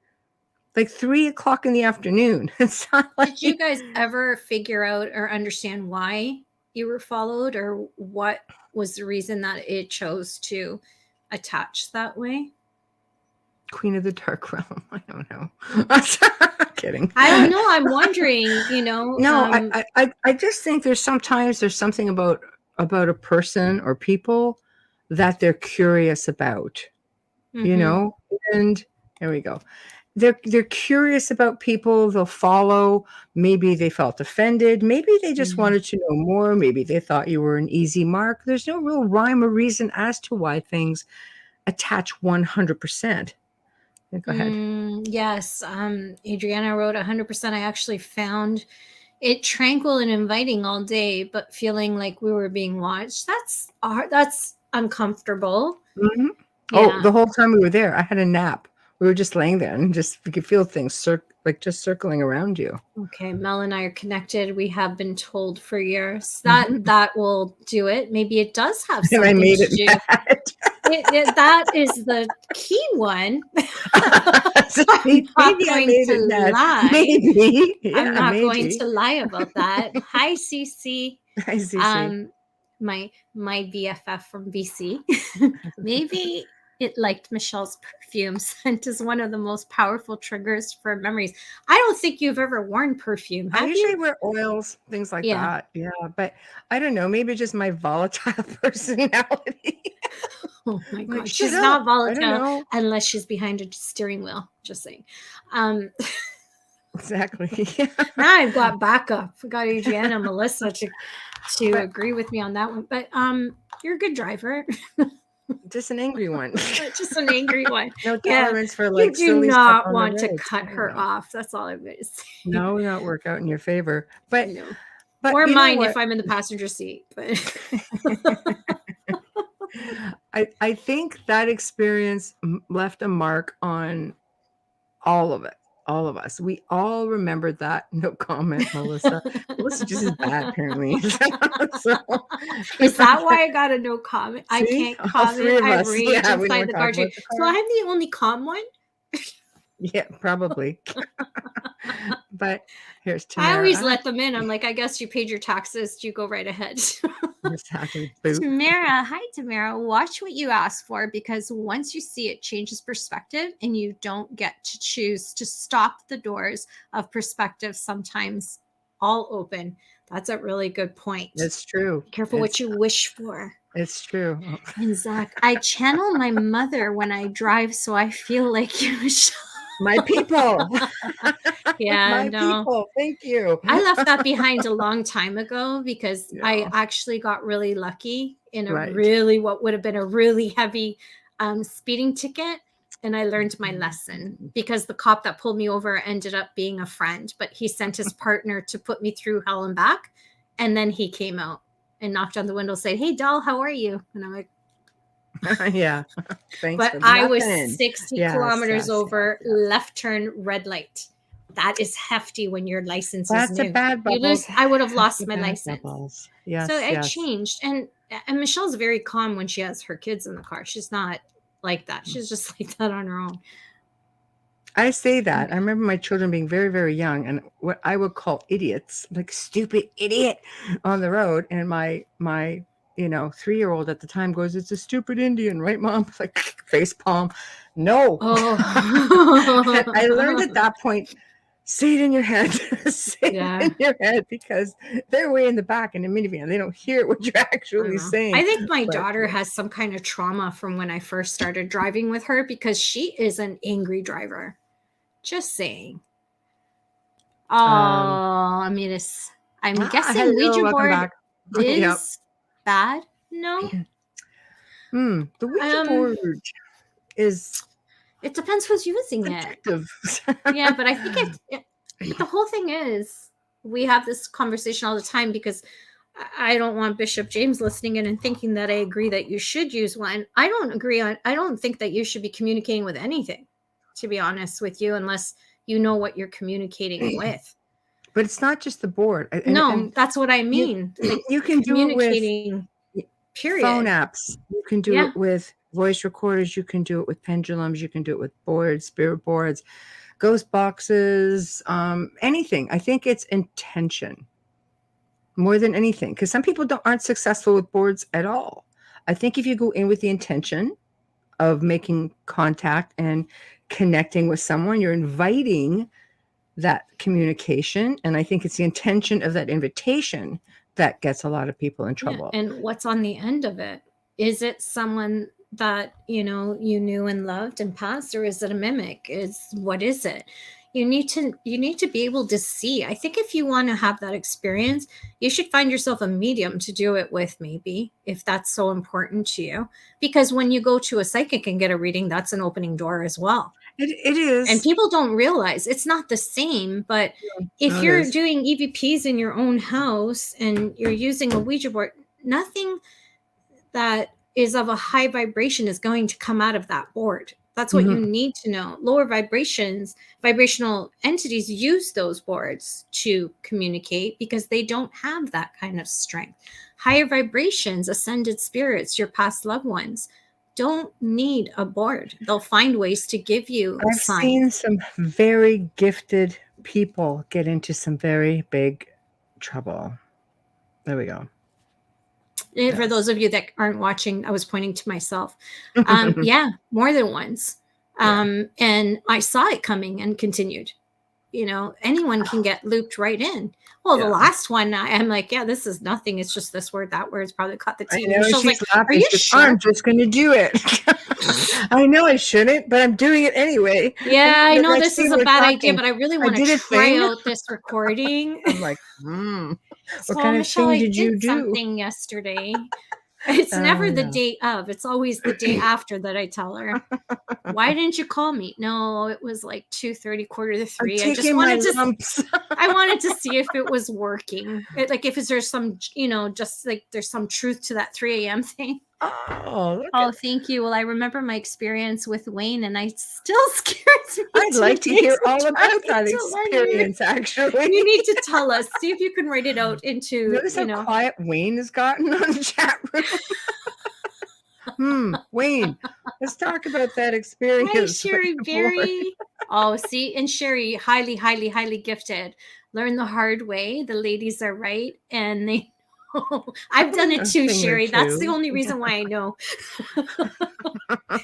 like 3:00 in the afternoon. It's not like, Did you guys ever figure out or understand why you were followed, or what was the reason that it chose to attach that way? Queen of the Dark Realm. I don't know. I'm kidding. I don't know. I'm wondering, No, I just think there's something about a person or people that they're curious about, mhm. and there we go. They're curious about people. They'll follow. Maybe they felt offended. Maybe they just Mhm. wanted to know more. Maybe they thought you were an easy mark. There's no real rhyme or reason as to why things attach 100%. Go ahead. Yes. Adriana wrote 100%. I actually found it tranquil and inviting all day, but feeling like we were being watched. That's uncomfortable. Mhm. Oh, Yeah. the whole time we were there, I had a nap. We were just laying there, and just we could feel things just circling around you. Okay, Mel and I are connected. We have been told for years that Mhm. that will do it. Maybe it does have And I something made to it do. mad. That is the key one. So I'm not maybe I going made to it mad. lie. Maybe. I'm Yeah, not going maybe. to lie about that. Hi, Cece. Hi, Cece. Um, my BFF from BC. Maybe it liked Michelle's perfume. Scent is one of the most powerful triggers for memories. I don't think you've ever worn perfume, I have usually you? wear oils, things like Yeah. that. Yeah, but I don't know, maybe just my volatile personality. Oh my Like, god, shut she's up. not I don't volatile know. unless she's behind a steering wheel. Just saying. Um, Exactly. now I've got backup. I got Adriana and Melissa to But agree with me on that one. But you're a good driver. just an angry one. Just an angry one. No Yeah, tolerance for you like do silly stuff not on the want to roads. cut I don't her know. off. That's all I'm going to say. No, not work out in your favor. But No. but Or you know mine if what? I'm in the passenger seat. But I think that experience left a mark on all of it. all of us. We all remember that. No comment, Melissa. Melissa just is bad, apparently. So, is that why I got a no comment? I see, can't all three comment. of I us. rage Yeah, we don't inside want the to car talk about too. the So car. I'm the only calm one. Yeah, probably. But here's I always Tamara. let them in. I'm like, I guess you paid your taxes. You go right ahead. Exactly. Boop. Tamara, hi Tamara. Watch what you ask for, because once you see it changes perspective, and you don't get to choose to stop the doors of perspective sometimes all open. That's a really good point. It's true. Careful what you wish for. It's true. And Zach, I channel my mother when I drive, so I feel like you. My people. Yeah, My no. people. Thank you. I left that behind a long time ago, because Yeah. I actually got really lucky in a Right. what would have been a really heavy speeding ticket. And I learned my lesson, because the cop that pulled me over ended up being a friend, but he sent his partner to put me through hell and back. And then he came out and knocked on the window, said, "Hey, doll, how are you?" And I'm like, Yeah. Thanks but for I was nothing. 60 Yes, kilometers yes, over, yes. left turn, red light. That is hefty when your license is That's a new. bad You bubbles. lose, I would have That's lost a my bad license. bubbles. So Yes, it yes. changed. And Michelle's very calm when she has her kids in the car. She's not like that. She's just like that on her own. I say that. I remember my children being very, very young, and what I would call idiots, like stupid idiot on the road. And my 3-year-old at the time goes, "It's a stupid Indian, right, Mom?" Like face palm. No. Oh. And I learned at that point, say it in your head. Say Yeah. it in your head, because they're way in the back in a minivan. They don't hear what you're actually saying. I think my But, daughter has some kind of trauma from when I first started driving with her, because she is an angry driver. Just saying. Oh, I mean, I'm guessing hello, Ouija welcome board back. is Yep. bad. No. The Ouija board is It depends who's using it. subjective. Yeah, but I think but the whole thing is, we have this conversation all the time, because I don't want Bishop James listening in and thinking that I agree that you should use one. I don't think that you should be communicating with anything, to be honest with you, unless you know what you're communicating with. But it's not just the board. No, that's what I mean. You can do it with period. phone apps. You can do it with voice recorders. You can do it with pendulums. You can do it with boards, spirit boards, ghost boxes, anything. I think it's intention more than anything, because some people aren't successful with boards at all. I think if you go in with the intention of making contact and connecting with someone, you're inviting that communication. And I think it's the intention of that invitation that gets a lot of people in trouble. Yeah. And what's on the end of it? Is it someone that you knew and loved and passed, or is it a mimic? What is it? You need to be able to see. I think if you want to have that experience, you should find yourself a medium to do it with, maybe, if that's so important to you. Because when you go to a psychic and get a reading, that's an opening door as well. It is. And people don't realize it's not the same, but if you're doing EVPs in your own house and you're using a Ouija board, nothing that is of a high vibration is going to come out of that board. That's what you need to know. Lower vibrational entities use those boards to communicate, because they don't have that kind of strength. Higher vibrations, ascended spirits, your past loved ones, don't need a board. They'll find ways to give you I've signs. seen some very gifted people get into some very big trouble. There we go. For those of you that aren't watching, I was pointing to myself. Yeah, more than once. And I saw it coming and continued. Anyone can get looped right in. Well, the last one, I'm like, yeah, this is nothing. It's just this word, that word's probably caught the TV. I know, she's like, laughing. are you sure? I'm just going to do it. I know I shouldn't, but I'm doing it anyway. Yeah, I know this is a bad idea, but I really want to try out this recording. I'm like, what So, kind of Michelle, thing did you do? Something yesterday. It's never the day of. It's always the day after that I tell her. Why didn't you call me? No, it was like 2:30, 2:45. I just wanted I wanted to see if it was working. If there's some, just like there's some truth to that 3 a.m. thing. Oh, Oh, thank you. Well, I remember my experience with Wayne, and I still scares me. I'd like to hear all about that experience, actually. You need to tell us. See if you can write it out into, Notice how quiet Wayne has gotten on the chat room. Wayne, let's talk about that experience. Hi, Sherry Berry. Oh, see, and Sherry, highly, highly, highly gifted. Learn the hard way. The ladies are right, and they I've done it too, Sherry. That's the only reason why I know.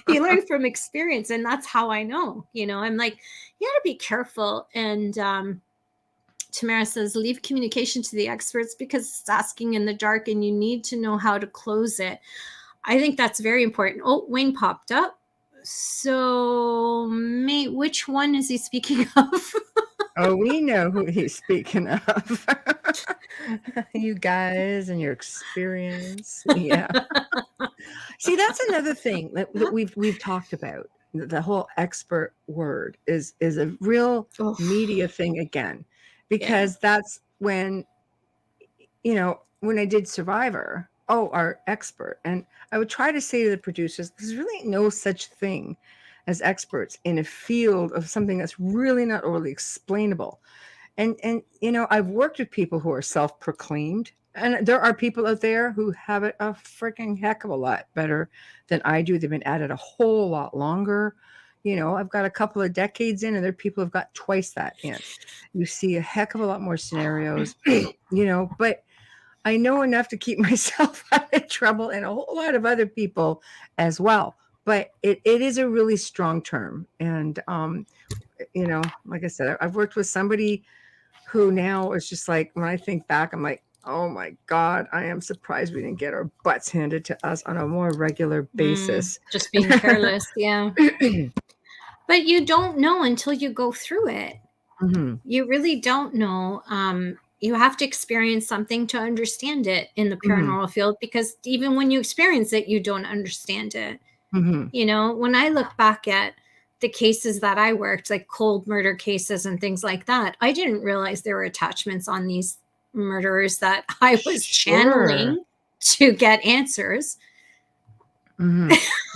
You learn from experience, and that's how I know. I'm like, you got to be careful. And Tamara says, leave communication to the experts because it's asking in the dark, and you need to know how to close it. I think that's very important. Oh, Wayne popped up. So, mate, which one is he speaking of? Oh, we know who he's speaking of. You guys and your experience. Yeah. See, that's another thing that we've talked about. The whole expert word is a real media thing again, because that's when, when I did Survivor, our expert. And I would try to say to the producers, there's really no such thing as experts in a field of something that's really not overly explainable. And I've worked with people who are self-proclaimed, and there are people out there who have it a freaking heck of a lot better than I do. They've been at it a whole lot longer. I've got a couple of decades in, and there are people who've got twice that in. You see a heck of a lot more scenarios, but I know enough to keep myself out of trouble and a whole lot of other people as well. But it is a really strong term. And, like I said, I've worked with somebody who now is just like, when I think back, I'm like, oh my God, I am surprised we didn't get our butts handed to us on a more regular basis. Just being careless. Yeah. But you don't know until you go through it. Mm-hmm. You really don't know. You have to experience something to understand it in the paranormal field, because even when you experience it, you don't understand it. Mm-hmm. When I look back at the cases that I worked, like cold murder cases and things like that, I didn't realize there were attachments on these murderers that I was channeling to get answers. Mm-hmm.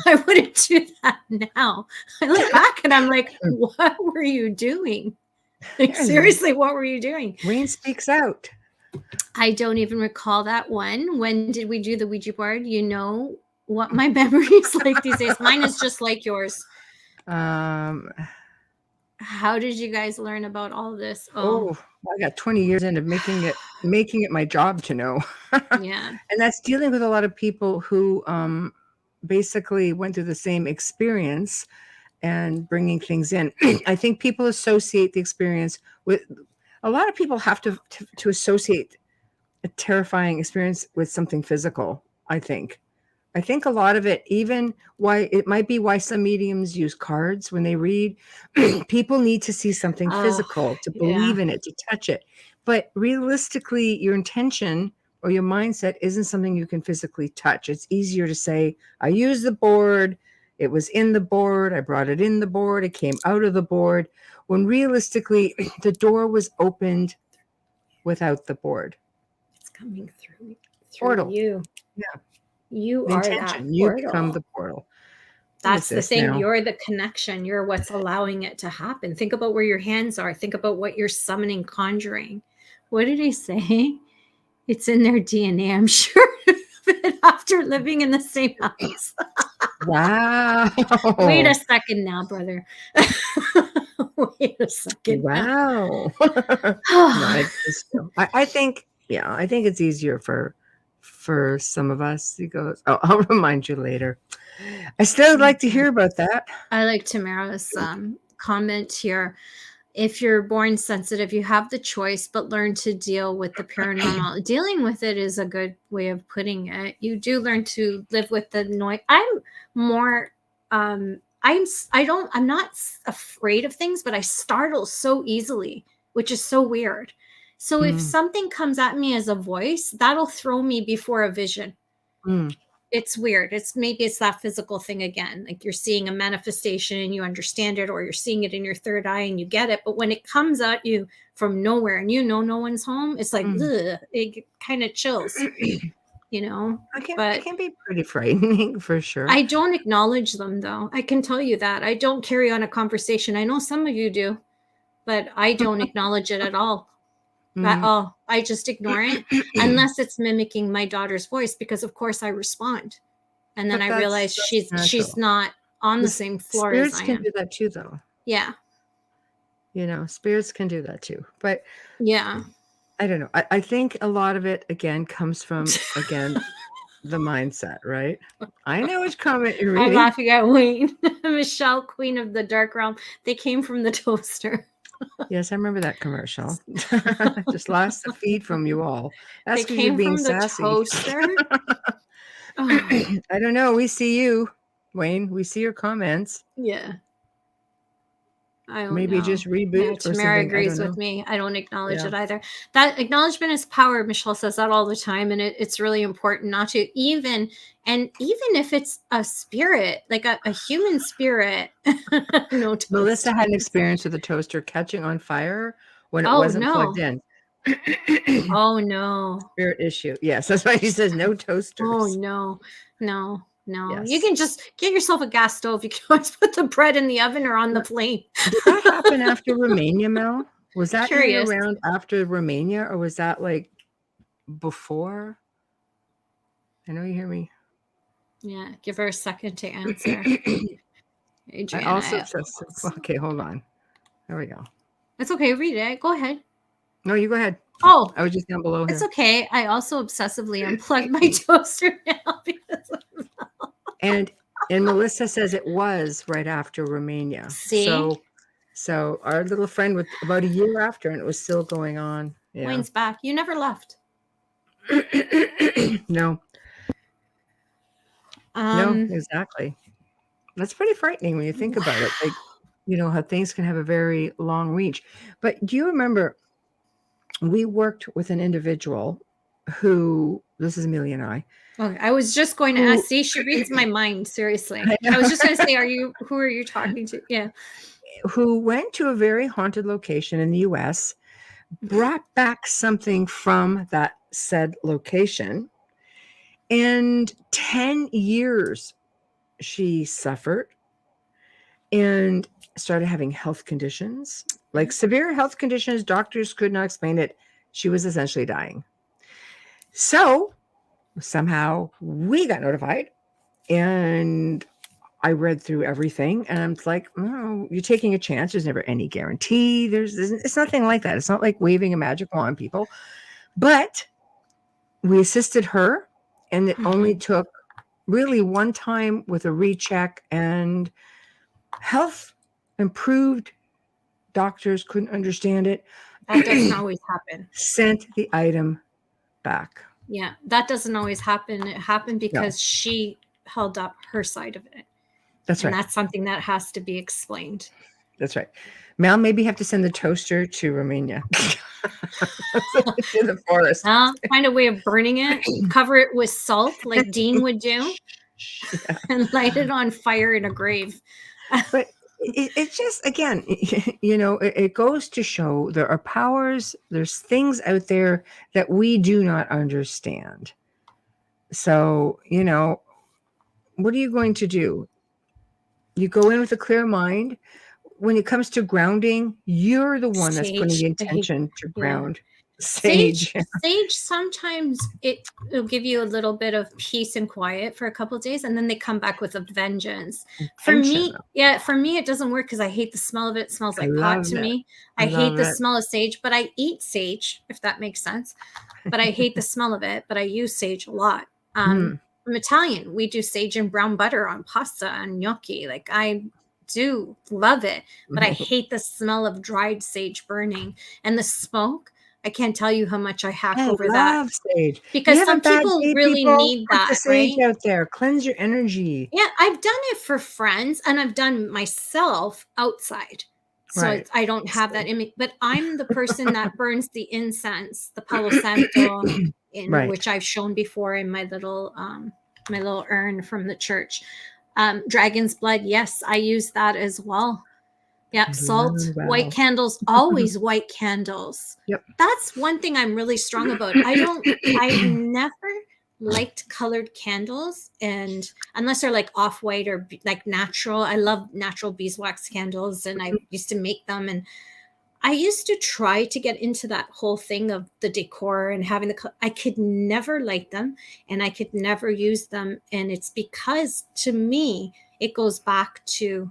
I wouldn't do that now. I look back and I'm like, what were you doing? Like, seriously, what were you doing? Wayne speaks out. I don't even recall that one. When did we do the Ouija board? You know what my memory is like these days. Mine is just like yours. How did you guys learn about all this? I got 20 years into making it my job to know. Yeah. And that's dealing with a lot of people who basically went through the same experience and bringing things in. I think people associate the experience with, a lot of people have to associate a terrifying experience with something physical. I think a lot of it, even why some mediums use cards when they read, people need to see something physical to believe in it, to touch it. But realistically, your intention or your mindset isn't something you can physically touch. It's easier to say, I used the board, it was in the board, I brought it in the board, it came out of the board, when realistically, the door was opened without the board. It's coming through Portal. You. Yeah. You the are intention. that You portal. become the portal. That's the thing. Now. You're the connection. You're what's allowing it to happen. Think about where your hands are. Think about what you're summoning, conjuring. What did he say? It's in their DNA, I'm sure, after living in the same house. Wow. Wait a second now, brother. Wait a second. Wow. No, I think it's easier for some of us. He goes, I'll remind you later. I still like to hear about that. I like Tamara's comment here. If you're born sensitive, you have the choice, but learn to deal with the paranormal. Dealing with it is a good way of putting it. You do learn to live with the noise. I'm more, I'm not afraid of things, but I startle so easily, which is so weird. So if something comes at me as a voice, that'll throw me before a vision. It's weird. It's that physical thing again. Like you're seeing a manifestation and you understand it, or you're seeing it in your third eye and you get it. But when it comes at you from nowhere and no one's home, it's like, ugh, it kind of chills. It can be pretty frightening for sure. I don't acknowledge them, though. I can tell you that. I don't carry on a conversation. I know some of you do, but I don't acknowledge it at all. At all. I just ignore it unless it's mimicking my daughter's voice, because of course I respond. And then I realize she's not on the same floor as I am. Spirits can do that too, though. Yeah. Spirits can do that too. But yeah, I don't know. I think a lot of it, again, comes from, the mindset, right? I know which comment you're reading. I'm laughing at Wayne. Michelle, Queen of the Dark Realm. They came from the toaster. Yes, I remember that commercial. Just lost the feed from you all. That's because you're being sassy. Toaster. I don't know. We see you, Wayne. We see your comments. Yeah. I don't Maybe know. just reboot or Tamara something. agrees with me. I don't acknowledge it either. That acknowledgement is power. Michelle says that all the time, and it's really important not to even if it's a spirit, like a human spirit. No toaster. Melissa had an experience with a toaster catching on fire when it wasn't plugged in. Oh no. Spirit issue. Yes, that's why she says no toasters. Oh no. Yes. You can just get yourself a gas stove. You can always put the bread in the oven or on the flame. Did that happen after Romania, Mel? Was that around after Romania, or was that like before? I know you hear me. Yeah, give her a second to answer. Okay, hold on. There we go. It's okay. Read it. Go ahead. No, you go ahead. Oh, I was just down below here. It's okay. I also obsessively unplugged my toaster now because of that. And Melissa says it was right after Romania. See? So our little friend was about a year after, and it was still going on. Yeah. Wayne's back. You never left. No. No, exactly. That's pretty frightening when you think about it. Like, how things can have a very long reach. But do you remember we worked with an individual who, this is Amelia and I. Okay, I was just going to ask. See, she reads my mind. Seriously. I was just going to say, who are you talking to? Yeah. Who went to a very haunted location in the US, brought back something from that said location, and 10 years she suffered and started having health conditions, like severe health conditions. Doctors could not explain it. She was essentially dying. So somehow we got notified, and I read through everything, and I'm like, oh, you're taking a chance. There's never any guarantee. It's nothing like that. It's not like waving a magic wand, people. But we assisted her, and it only took really one time with a recheck, and health improved. Doctors couldn't understand it. That doesn't always happen. Sent the item back. Yeah, that doesn't always happen. It happened because she held up her side of it. That's right. And that's something that has to be explained. That's right. Mel, maybe you have to send the toaster to Romania. To the forest. Find a way of burning it. Cover it with salt like Dean would do. Yeah. And light it on fire in a grave. But it's just, again, it goes to show there are powers, there's things out there that we do not understand. So, what are you going to do? You go in with a clear mind. When it comes to grounding, you're the one that's putting the intention to ground. Sage, sometimes it'll give you a little bit of peace and quiet for a couple of days, and then they come back with a vengeance. For me, it doesn't work because I hate the smell of it. It smells like pot to me. I hate the smell of sage, but I eat sage, if that makes sense. But I hate the smell of it, but I use sage a lot. I'm Italian. We do sage and brown butter on pasta and gnocchi. Like, I do love it, but I hate the smell of dried sage burning and the smoke. I can't tell you how much I hack over that. Sage. Because some people really need that, the sage out there. Cleanse your energy. Yeah, I've done it for friends, and I've done myself outside. So I don't have that in me. But I'm the person that burns the incense, the Palo Santo, which I've shown before in my little urn from the church. Dragon's blood, yes, I use that as well. Yeah, salt, white candles, always white candles. Yep. That's one thing I'm really strong about. I never light colored candles, and unless they're like off-white or like natural. I love natural beeswax candles, and I used to make them, and I used to try to get into that whole thing of the decor and having I could never light them, and I could never use them. And it's because, to me, it goes back to,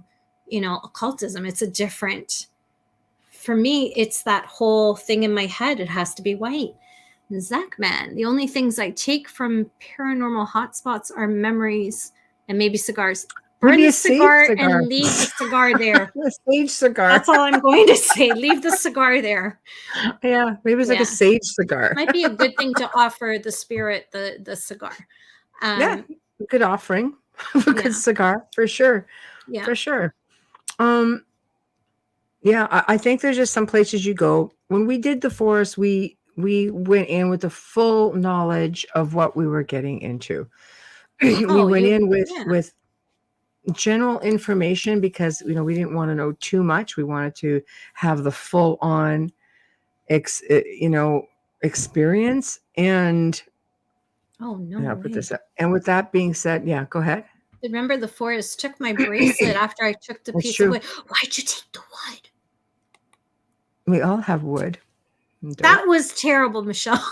occultism. It's a different, for me, it's that whole thing in my head. It has to be white. Zach, man, the only things I take from paranormal hotspots are memories and maybe cigars. Burn the cigar and leave the cigar there. A sage cigar. That's all I'm going to say. Leave the cigar there. Yeah, maybe it's like a sage cigar. Might be a good thing to offer the spirit the cigar. Yeah, good offering. A good cigar for sure. Yeah, for sure. Yeah, I think there's just some places you go. When we did the forest, we went in with the full knowledge of what we were getting into. We went in with general information because we didn't want to know too much. We wanted to have the full on experience. And I'll put this up. And with that being said, go ahead. Remember, the forest took my bracelet after I took the piece of wood. Why'd you take the wood? We all have wood. That was terrible, Michelle.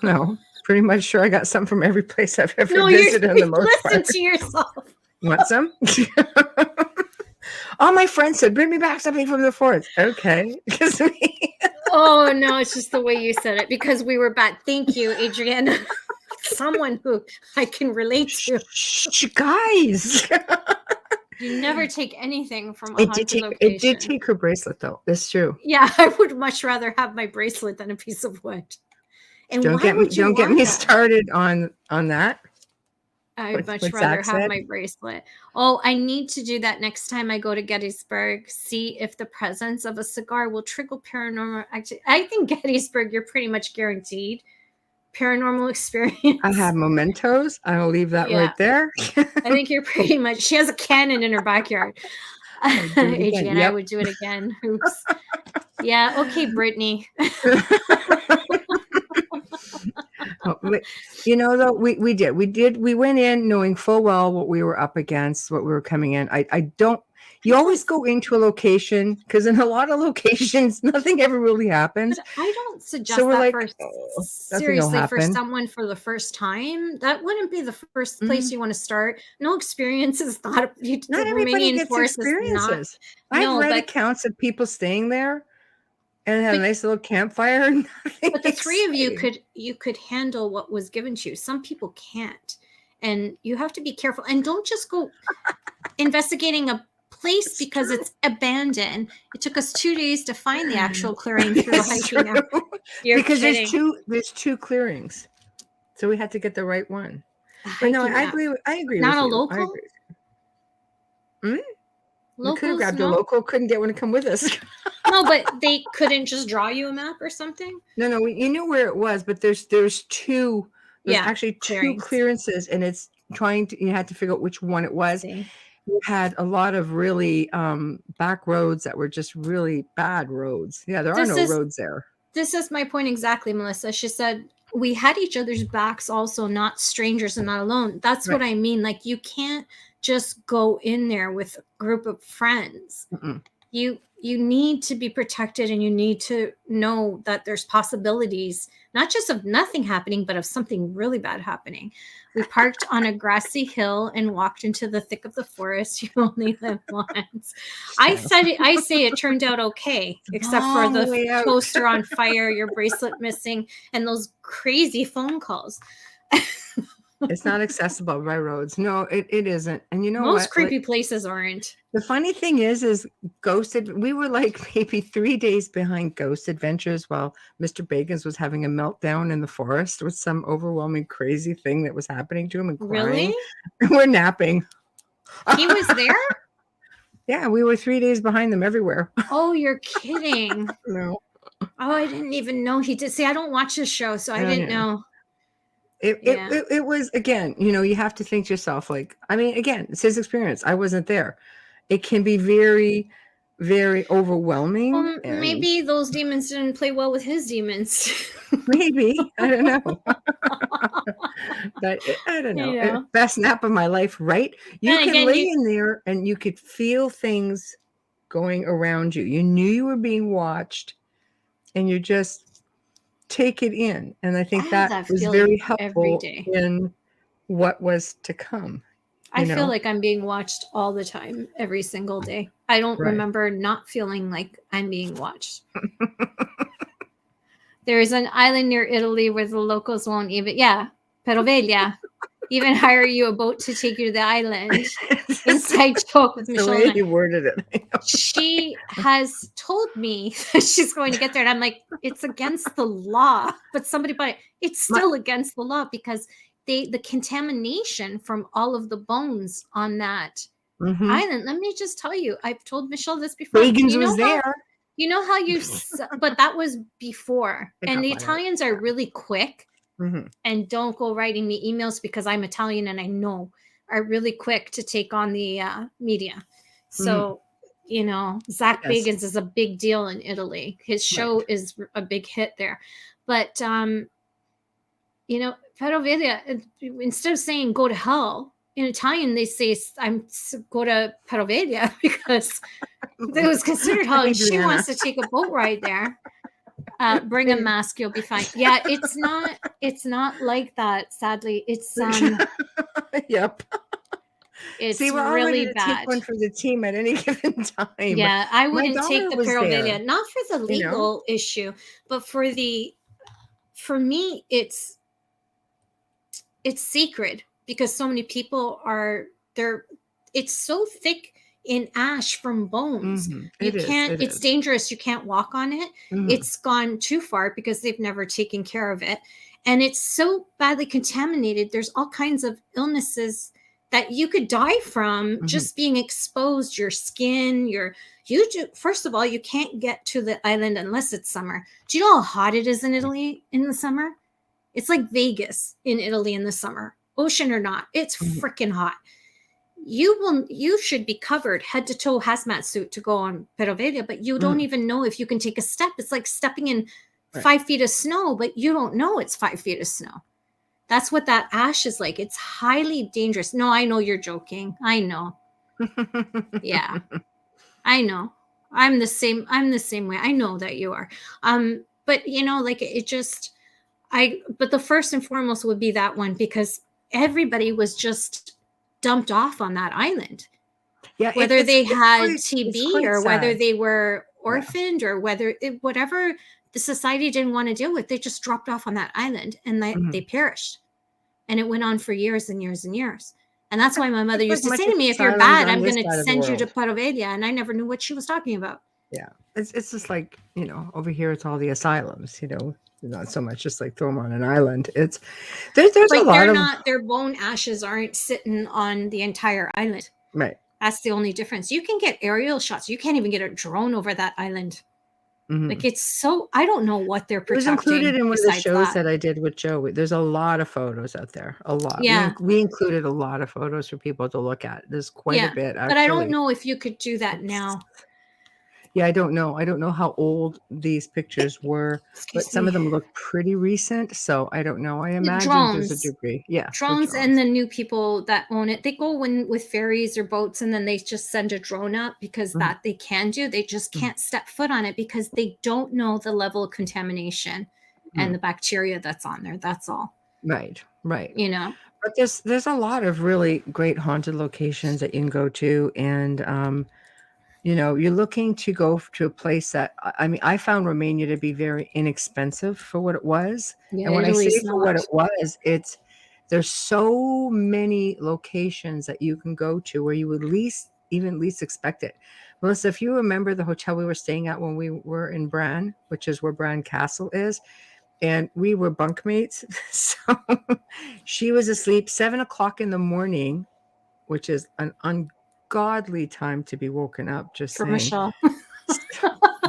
No, pretty much sure I got some from every place I've ever visited. In the most listen to yourself. Want some? All my friends said, "Bring me back something from the forest." Okay. Oh no, it's just the way you said it, because we were bad. Thank you, Adriana. Someone who I can relate to. Guys. You never take anything from a haunted location. It did take her bracelet, though. That's true. Yeah, I would much rather have my bracelet than a piece of wood. And don't get me started on that. I would much rather have my bracelet. Oh, I need to do that next time I go to Gettysburg. See if the presence of a cigar will trigger paranormal activity. I think Gettysburg, you're pretty much guaranteed paranormal experience. I have mementos. I'll leave that right there. I think you're pretty much. She has a cannon in her backyard. Adrian, I would do it again. Oops. Yeah. Okay, Brittany. Though we went in knowing full well what we were up against, what we were coming in. You always go into a location, because in a lot of locations nothing ever really happens. But I don't suggest seriously for someone for the first time. That wouldn't be the first place you want to start. No experience is not everybody gets experiences. I've read accounts of people staying there and had a nice little campfire. But the three of you could handle what was given to you. Some people can't, and you have to be careful. And don't just go investigating a place because it's abandoned. It took us 2 days to find the actual clearing through hiking out. Because there's two clearings, so we had to get the right one. But no, I agree. Not with a you. local. We could have grabbed a local. Couldn't get one to come with us. No, but they couldn't just draw you a map or something. No, you knew where it was, but there's two. There's actually two clearances, and it's you had to figure out which one it was. We had a lot of really back roads that were just really bad roads. Yeah, there are no roads there. This is my point exactly, Melissa. She said we had each other's backs also, not strangers and not alone. That's what I mean. Like, you can't just go in there with a group of friends. You need to be protected, and you need to know that there's possibilities, not just of nothing happening, but of something really bad happening. We parked on a grassy hill and walked into the thick of the forest. You only live once. I say it turned out okay, except for the poster on fire, your bracelet missing, and those crazy phone calls. It's not accessible by roads. No, it isn't. And you know most creepy places aren't. The funny thing is we were like maybe 3 days behind Ghost Adventures while Mr. Bagans was having a meltdown in the forest with some overwhelming crazy thing that was happening to him and crying. Really? We're napping. He was there? Yeah, we were 3 days behind them everywhere. Oh, you're kidding. No. Oh, I didn't even know he did. See, I don't watch this show, so I didn't know. It was, again, you have to think to yourself, like, I mean, again, it's his experience. I wasn't there. It can be very, very overwhelming. Well, maybe those demons didn't play well with his demons. Maybe. I don't know. But I don't know. Best nap of my life, right? You And could again, lay in there and you could feel things going around you. You knew you were being watched, and you just take it in. And I think that was very helpful in what was to come. I feel like I'm being watched all the time, every single day. I don't remember not feeling like I'm being watched. There is an island near Italy where the locals won't even, Peroveglia, even hire you a boat to take you to the island. Inside joke with Michelle. The way you worded it. She has told me that she's going to get there, and I'm like, it's against the law. But it's still against the law because the contamination from all of the bones on that island. Let me just tell you, I've told Michelle this before. Reagan's was there. You know how but that was before. And the Italians are really quick and don't go writing me emails because I'm Italian and I know are really quick to take on the media. So, Zach Bagans is a big deal in Italy. His show is a big hit there. But, Peroveglia, instead of saying go to hell, in Italian, they say go to Peroveglia because it was considered hell. And she wants to take a boat ride there. Bring a mask, you'll be fine. Yeah, it's not like that, sadly. It's yep. It's really bad. Take one for the team at any given time. Yeah, I wouldn't take the Peroveglia, not for the legal issue, but for me, it's sacred because so many people are there. It's so thick in ash from bones. It's dangerous. You can't walk on it. It's gone too far because they've never taken care of it. And it's so badly contaminated. There's all kinds of illnesses that you could die from just being exposed, your skin, first of all, you can't get to the island unless it's summer. Do you know how hot it is in Italy in the summer? It's like Vegas in Italy in the summer, ocean or not. It's freaking hot. You should be covered head to toe hazmat suit to go on Peroveglia, but you don't even know if you can take a step. It's like stepping in 5 feet of snow, but you don't know it's 5 feet of snow. That's what that ash is like. It's highly dangerous. No, I know you're joking. I know. Yeah, I know. I'm the same way. I know that you are. But but the first and foremost would be that one because everybody was just dumped off on that island. Yeah, whether they had TB or whether they were orphaned or whatever the society didn't want to deal with, they just dropped off on that island and they perished. And it went on for years and years and years. And that's why my mother used to say to me, if you're bad, I'm going to send you to Peroveglia. And I never knew what she was talking about. Yeah. It's just like, over here, it's all the asylums, not so much just like throw them on an island. There's a lot their bone ashes aren't sitting on the entire island. Right. That's the only difference. You can get aerial shots. You can't even get a drone over that island. Like it's so, I don't know what they're protecting. It was included in one of the shows that I did with Joe. There's a lot of photos out there. A lot. Yeah. We included a lot of photos for people to look at. There's quite a bit. Actually. But I don't know if you could do that now. Yeah, I don't know. I don't know how old these pictures were, but some of them look pretty recent. So I don't know. I imagine there's a degree. Yeah. Drones and the new people that own it, they go in with ferries or boats and then they just send a drone up because that they can do. They just can't step foot on it because they don't know the level of contamination and the bacteria that's on there. That's all. Right. But there's a lot of really great haunted locations that you can go to. And, you're looking to go to a place that, I found Romania to be very inexpensive for what it was. Yeah, and when I say for what it was, there's so many locations that you can go to where you would least expect it. Melissa, if you remember the hotel we were staying at when we were in Bran, which is where Bran Castle is, and we were bunkmates. So she was asleep 7:00 in the morning, which is an ungodly time to be woken up. Just for saying. Michelle.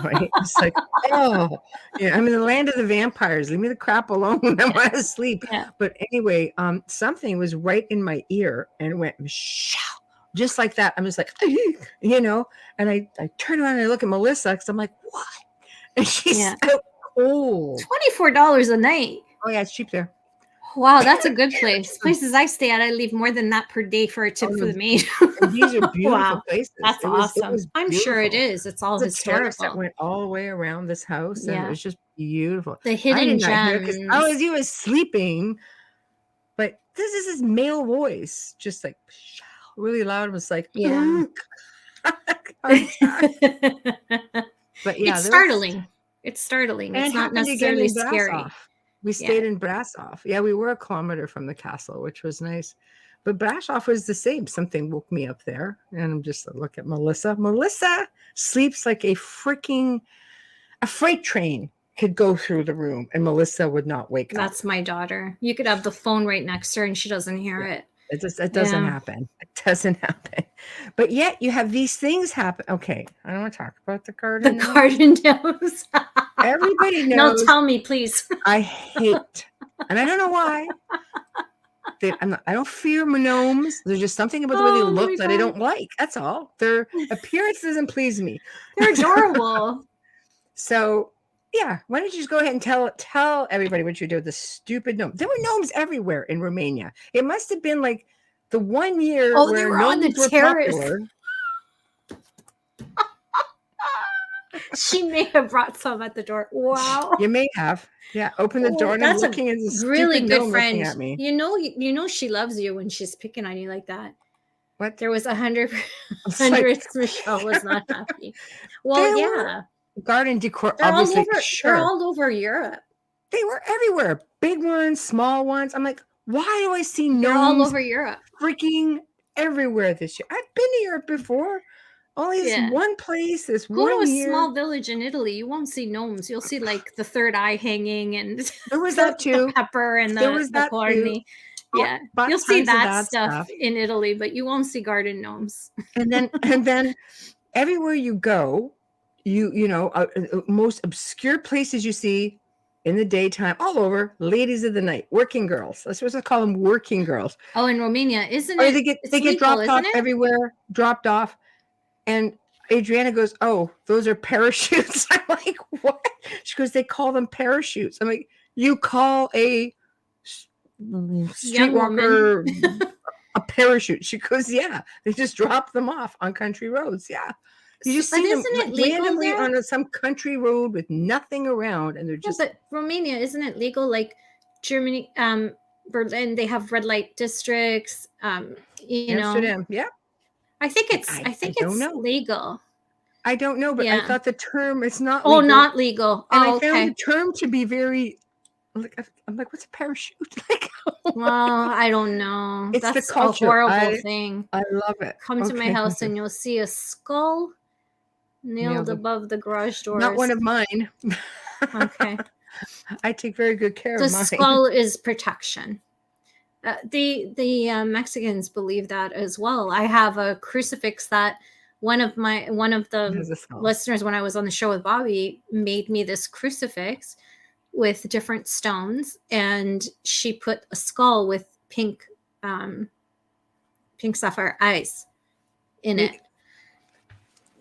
Right? It's like, I'm in the land of the vampires. Leave me the crap alone. I want to sleep. Yeah. But anyway, something was right in my ear and it went, Michelle, just like that. I'm just like, and I turn around and I look at Melissa because I'm like, what? And she's so cold. $24 a night. Oh yeah, it's cheap there. Wow, that's a good place. Places I stay at, I leave more than that per day for a tip for the maid. And these are beautiful Wow, places. that's It awesome. was I'm sure it beautiful. is. It's all The terrace that historical. went all the way around this house, and it Yeah. was just beautiful. The I hidden did not hear because gems. he was sleeping, but this is his male voice, just like really loud. It was like, Yeah. But yeah, It's startling. It's startling. and It's it not happened again necessarily in scary. Brasov. We stayed in Brasov. Yeah, we were a kilometer from the castle, which was nice. But Brasov was the same. Something woke me up there, and I'm just look at Melissa. Melissa sleeps like a freight train could go through the room, and Melissa would not wake up. That's my daughter. You could have the phone right next to her, and she doesn't hear it. It doesn't happen. It doesn't happen. But yet you have these things happen. Okay, I don't want to talk about the garden. The garden knows. Everybody knows. No, tell me, please. I hate, and I don't know why. I don't fear gnomes. There's just something about the way they look that I don't like. That's all. Their appearance doesn't please me. They're adorable. So yeah, why don't you just go ahead and tell everybody what you did with the stupid gnome? There were gnomes everywhere in Romania. It must have been like the one year where they were on the terrace. Popular. She may have brought some at the door. Wow. You may have. Yeah, open the door and I'm looking at this really good friend. Looking at me. You know she loves you when she's picking on you like that. What? There was 100 Michelle was not happy. Well, yeah. Garden decor. They're obviously, they're all over Europe. They were everywhere. Big ones, small ones. I'm like, why do I see gnomes? They're all over Europe. Freaking everywhere this year. I've been to Europe before. Only this one place, this Go one to a year. small village in Italy. You won't see gnomes. You'll see like the third eye hanging and there was that too. The pepper and the corny. Yeah, you'll see that stuff in Italy, but you won't see garden gnomes. And then everywhere you go, you know, most obscure places you see in the daytime, all over, ladies of the night, working girls. That's what I call them, working girls. Oh, in Romania, isn't it? They get dropped off everywhere, dropped off. And Adriana goes, "Oh, those are parachutes." I'm like, "What?" She goes, "They call them parachutes." I'm like, "You call a streetwalker a parachute?" She goes, "Yeah, they just drop them off on country roads." Yeah, you just see them randomly on some country road with nothing around, and they're just. But Romania, isn't it legal? Like Germany, Berlin, they have red light districts. You Amsterdam, know, I think it's legal. I don't know, but I thought the term it's not. Oh, legal. Not legal. And I found the term to be very. I'm like, what's a parachute? Like, well, I don't know. It's That's the culture. A horrible thing. I love it. Come to my house and you'll see a skull nailed above the garage doors. Not one of mine. Okay. I take very good care of mine. The skull is protection. The Mexicans believe that as well. I have a crucifix that one of the listeners when I was on the show with Bobby made me this crucifix with different stones, and she put a skull with pink sapphire eyes in it.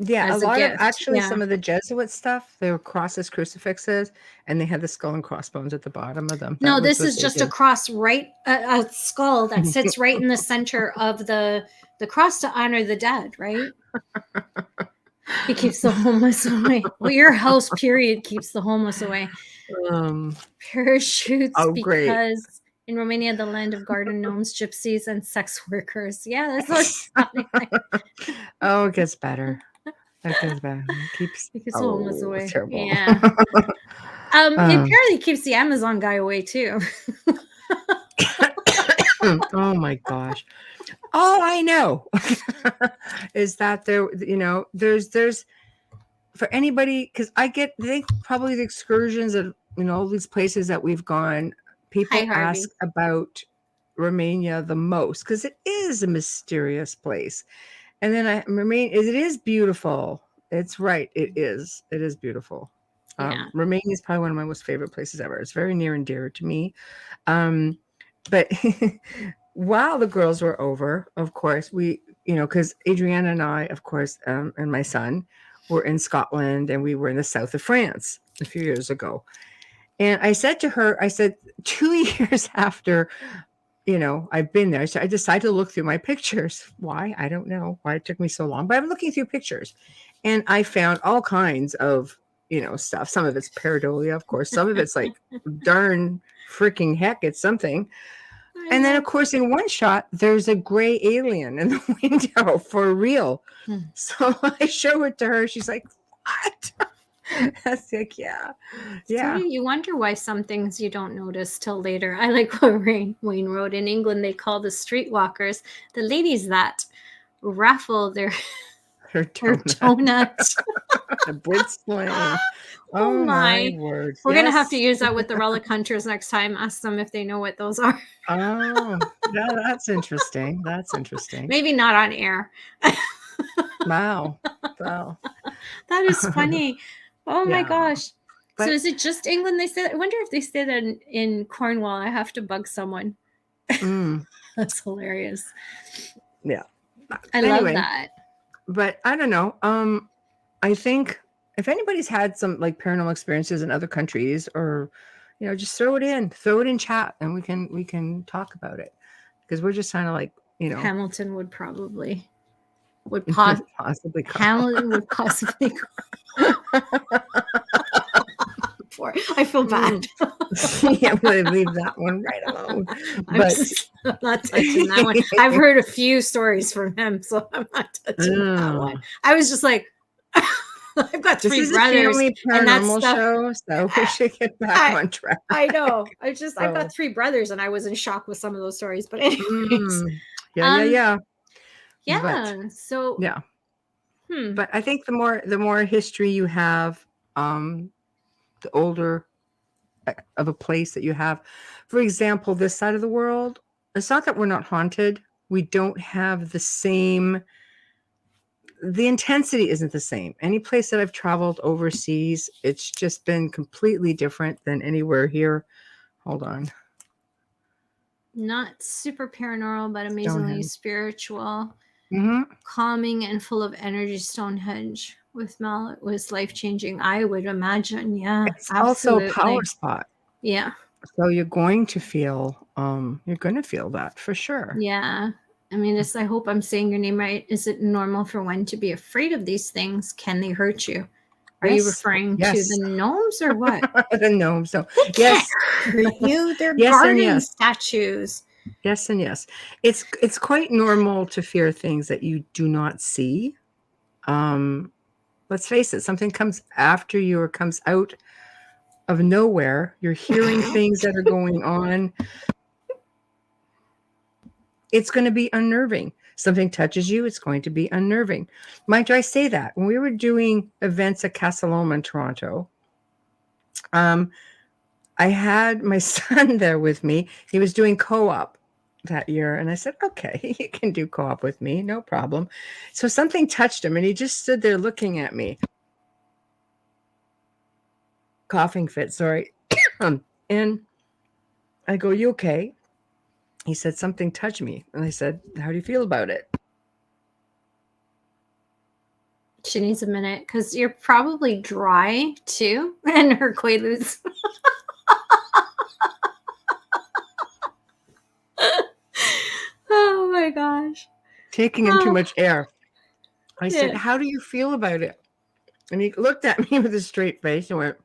Yeah, a lot of some of the Jesuit stuff, they were crosses, crucifixes, and they had the skull and crossbones at the bottom of them. No, this is just a cross, right? A skull that sits right in the center of the cross to honor the dead, right? It keeps the homeless away. Well, your house, period, keeps the homeless away. Parachutes, because great. In Romania, the land of garden gnomes, gypsies, and sex workers. Yeah, that's what it's sounding like. Oh, it gets better. It gets better. It keeps the homeless away. Terrible. Yeah. It apparently keeps the Amazon guy away too. Oh my gosh. All I know is that there's for anybody, because I think probably the excursions of all these places that we've gone, people ask about Romania the most because it is a mysterious place. And then it is beautiful. It's right. It is beautiful. Romania is probably one of my most favorite places ever. It's very near and dear to me. But while the girls were over, of course, we, because Adriana and I, of course, and my son were in Scotland, and we were in the south of France a few years ago. And I said to her, I said, 2 years after, I've been there, so I decided to look through my pictures. Why? I don't know why it took me so long, but I'm looking through pictures and I found all kinds of, stuff. Some of it's pareidolia, of course. Some of it's like darn freaking heck, it's something. And then, of course, in one shot, there's a gray alien in the window for real. So I show it to her. She's like, what? That's like, yeah. You wonder why some things you don't notice till later. I like what Wayne wrote. In England, they call the streetwalkers the ladies that raffle their donut. The blitz slang. Oh my word. We're going to have to use that with the relic hunters next time. Ask them if they know what those are. Oh, yeah, that's interesting. That's interesting. Maybe not on air. Wow. That is funny. Oh my gosh. But, so is it just England they say that? I wonder if they say that in Cornwall. I have to bug someone. That's hilarious. Yeah. I love that. But I don't know. I think if anybody's had some like paranormal experiences in other countries, or just throw it in chat, and we can talk about it, because we're just kind of like, Hamilton would possibly Hamilton would possibly I feel bad. Yeah, I'm going to leave that one right alone. But I'm not touching that one. I've heard a few stories from him, so I'm not touching that one. I was just like, I've got three brothers, and that's stuff. Show, so we should get back on track. I know. I've got three brothers, and I was in shock with some of those stories. But anyways, yeah. But, so yeah. But I think the more history you have, the older of a place that you have. For example, this side of the world, it's not that we're not haunted. We don't have the same. The intensity isn't the same. Any place that I've traveled overseas, it's just been completely different than anywhere here. Hold on. Not super paranormal, but amazingly spiritual, mm-hmm. calming, and full of energy. Stonehenge with Mel, it was life-changing, I would imagine. Yeah, it's absolutely. Also a power spot. Yeah. So you're going to feel that for sure. Yeah. I mean, I hope I'm saying your name right. Is it normal for one to be afraid of these things? Can they hurt you? Are you referring to the gnomes or what? The gnomes. So yes, you. They're garden statues. Yes and yes. It's quite normal to fear things that you do not see. Let's face it. Something comes after you or comes out of nowhere. You're hearing things that are going on. It's going to be unnerving. Something touches you, it's going to be unnerving. Mind you, I say that when we were doing events at Casa Loma in Toronto, I had my son there with me. He was doing co-op that year, and I said, okay, you can do co-op with me, no problem. So something touched him, and he just stood there looking at me. Coughing fit, sorry. And I go, you okay? He said, something touched me. And I said, how do you feel about it? She needs a minute, because you're probably dry too. And her quaaludes. Oh my gosh. Taking in too much air. I said, how do you feel about it? And he looked at me with a straight face and went,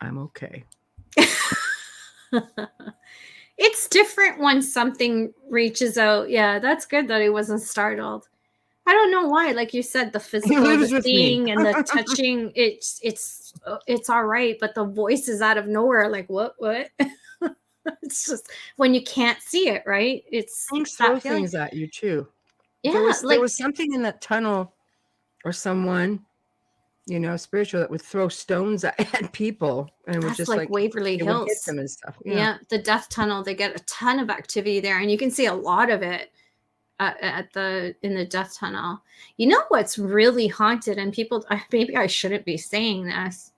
I'm okay. It's different when something reaches out. Yeah, that's good that he wasn't startled. I don't know why. Like you said, the physical, the seeing, and the touching, it's all right. But the voice is out of nowhere. Like, what? It's just when you can't see it, right? It's throw things at you too. Yeah, there was something in that tunnel, or someone, spiritual, that would throw stones at people, and it was just like Waverly Hills, hit them and stuff. Yeah, the death tunnel. They get a ton of activity there, and you can see a lot of it in the death tunnel. You know what's really haunted, and people, maybe I shouldn't be saying this,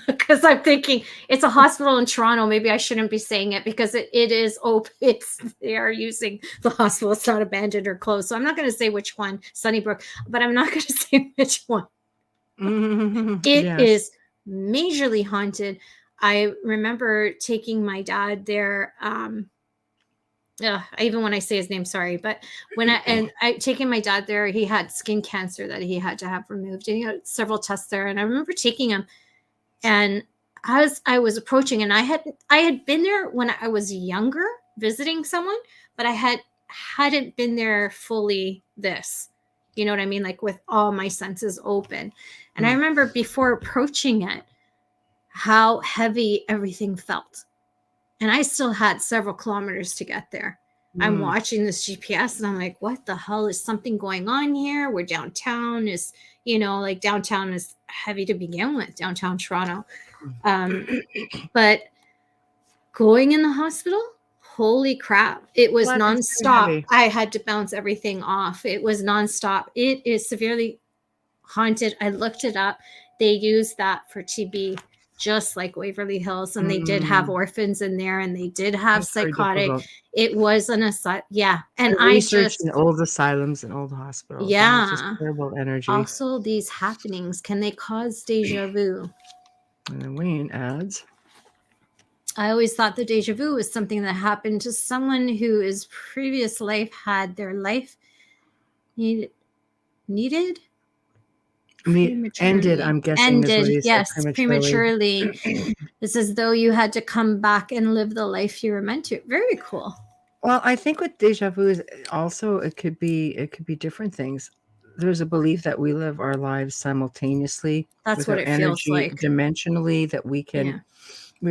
because I'm thinking it's a hospital in Toronto. Maybe I shouldn't be saying it, because it is open. They are using the hospital. It's not abandoned or closed. So I'm not going to say which one, Sunnybrook, but I'm not going to say which one. It is majorly haunted. I remember taking my dad there. Even when I say his name, sorry, but I taking my dad there, he had skin cancer that he had to have removed, and he had several tests there. And I remember taking him, and as I was approaching, and I had been there when I was younger visiting someone, but I hadn't been there fully. You know what I mean, like with all my senses open. And I remember before approaching it, how heavy everything felt. And I still had several kilometers to get there. I'm watching this GPS and I'm like, what the hell, is something going on here? We're downtown is, like downtown is heavy to begin with, downtown Toronto. But going in the hospital, holy crap, it was nonstop. I had to bounce everything off. It was nonstop. It is severely haunted. I looked it up. They use that for TB, just like Waverly Hills, and they did have orphans in there, and they did have psychotic. It was an asylum, yeah. And I researched in old asylums and old hospitals. Yeah, it's just terrible energy. Also, these happenings, can they cause deja vu? And then Wayne adds, I always thought the deja vu was something that happened to someone who is previous life had their life needed ended, I'm guessing. Ended, yes, prematurely. It's as though you had to come back and live the life you were meant to. Very cool. Well, I think with deja vu is also it could be different things. There's a belief that we live our lives simultaneously. That's what it feels like. Dimensionally, that we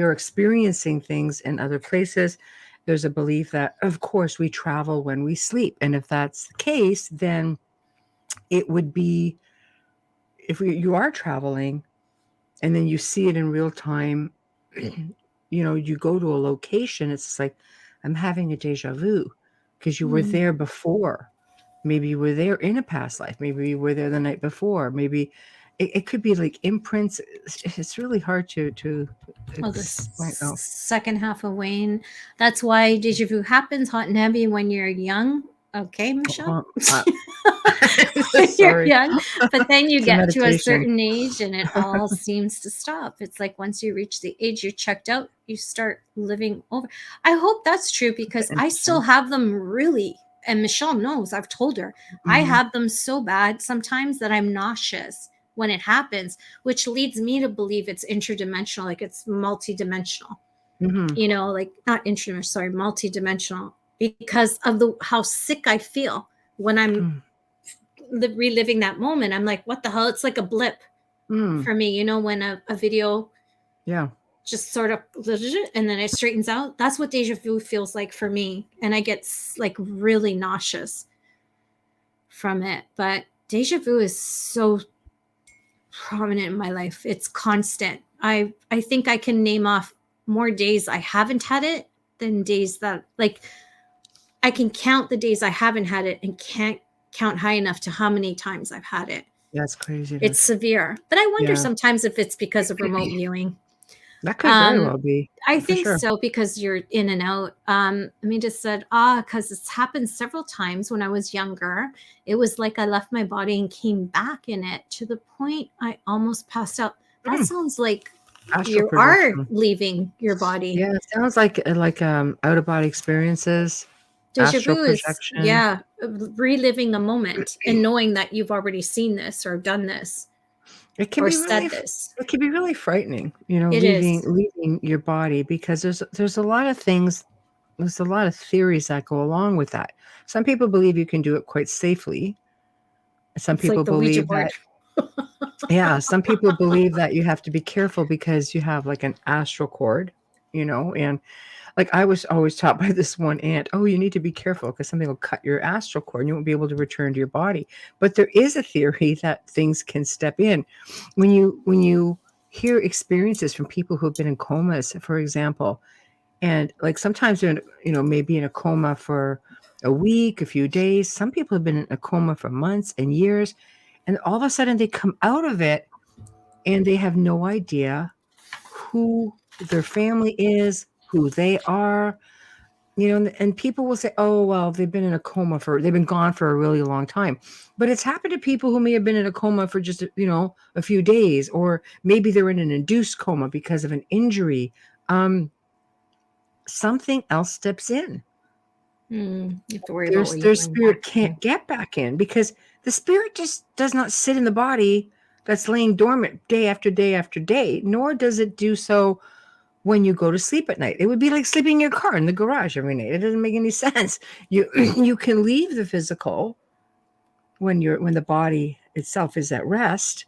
are experiencing things in other places. There's a belief that, of course, we travel when we sleep. And if that's the case, then it would be, if you are traveling and then you see it in real time, you go to a location, it's like, I'm having a deja vu because you were there before. Maybe you were there in a past life. Maybe you were there the night before. Maybe it could be like imprints. It's really hard to explain. Second half of Wayne. That's why deja vu happens hot and heavy when you're young. Okay, Michelle. You're young, but then you get to a certain age and it all seems to stop. It's like once you reach the age you're checked out, you start living over. I hope that's true because I still have them really. And Michelle knows, I've told her, I have them so bad sometimes that I'm nauseous when it happens, which leads me to believe it's interdimensional, like it's multidimensional. Like not interdimensional, sorry, multidimensional, because of how sick I feel when I'm reliving that moment. I'm like, what the hell? It's like a blip for me, when a video just sort of, and then it straightens out. That's what deja vu feels like for me. And I get like really nauseous from it. But deja vu is so prominent in my life. It's constant. I think I can name off more days I haven't had it than days that, like, I can count the days I haven't had it and can't count high enough to how many times I've had it. That's crazy. It's severe. But I wonder sometimes if it's because of remote viewing. That could very well be. I think so, because you're in and out. Amanda said, because it's happened several times when I was younger. It was like I left my body and came back in it to the point I almost passed out. That sounds like you are leaving your body. Yeah, it sounds like out of body experiences. Deja vu is reliving a moment and knowing that you've already seen this or done this. It can be really, it can be really frightening, leaving your body, because there's a lot of things, there's a lot of theories that go along with that. Some people believe you can do it quite safely. Some people believe that some people believe that you have to be careful because you have like an astral cord, and like I was always taught by this one aunt, you need to be careful because something will cut your astral cord and you won't be able to return to your body. But there is a theory that things can step in. When you hear experiences from people who have been in comas, for example, and like sometimes they're, maybe in a coma for a week, a few days. Some people have been in a coma for months and years, and all of a sudden they come out of it and they have no idea who their family is, who they are. and people will say, oh, well, they've been gone for a really long time. But it's happened to people who may have been in a coma for just, a few days, or maybe they're in an induced coma because of an injury. Something else steps in. You have to worry about Their spirit can't get back in, because the spirit just does not sit in the body that's laying dormant day after day after day, nor does it do so when you go to sleep at night. It would be like sleeping in your car in the garage every night. It doesn't make any sense. You can leave the physical when the body itself is at rest.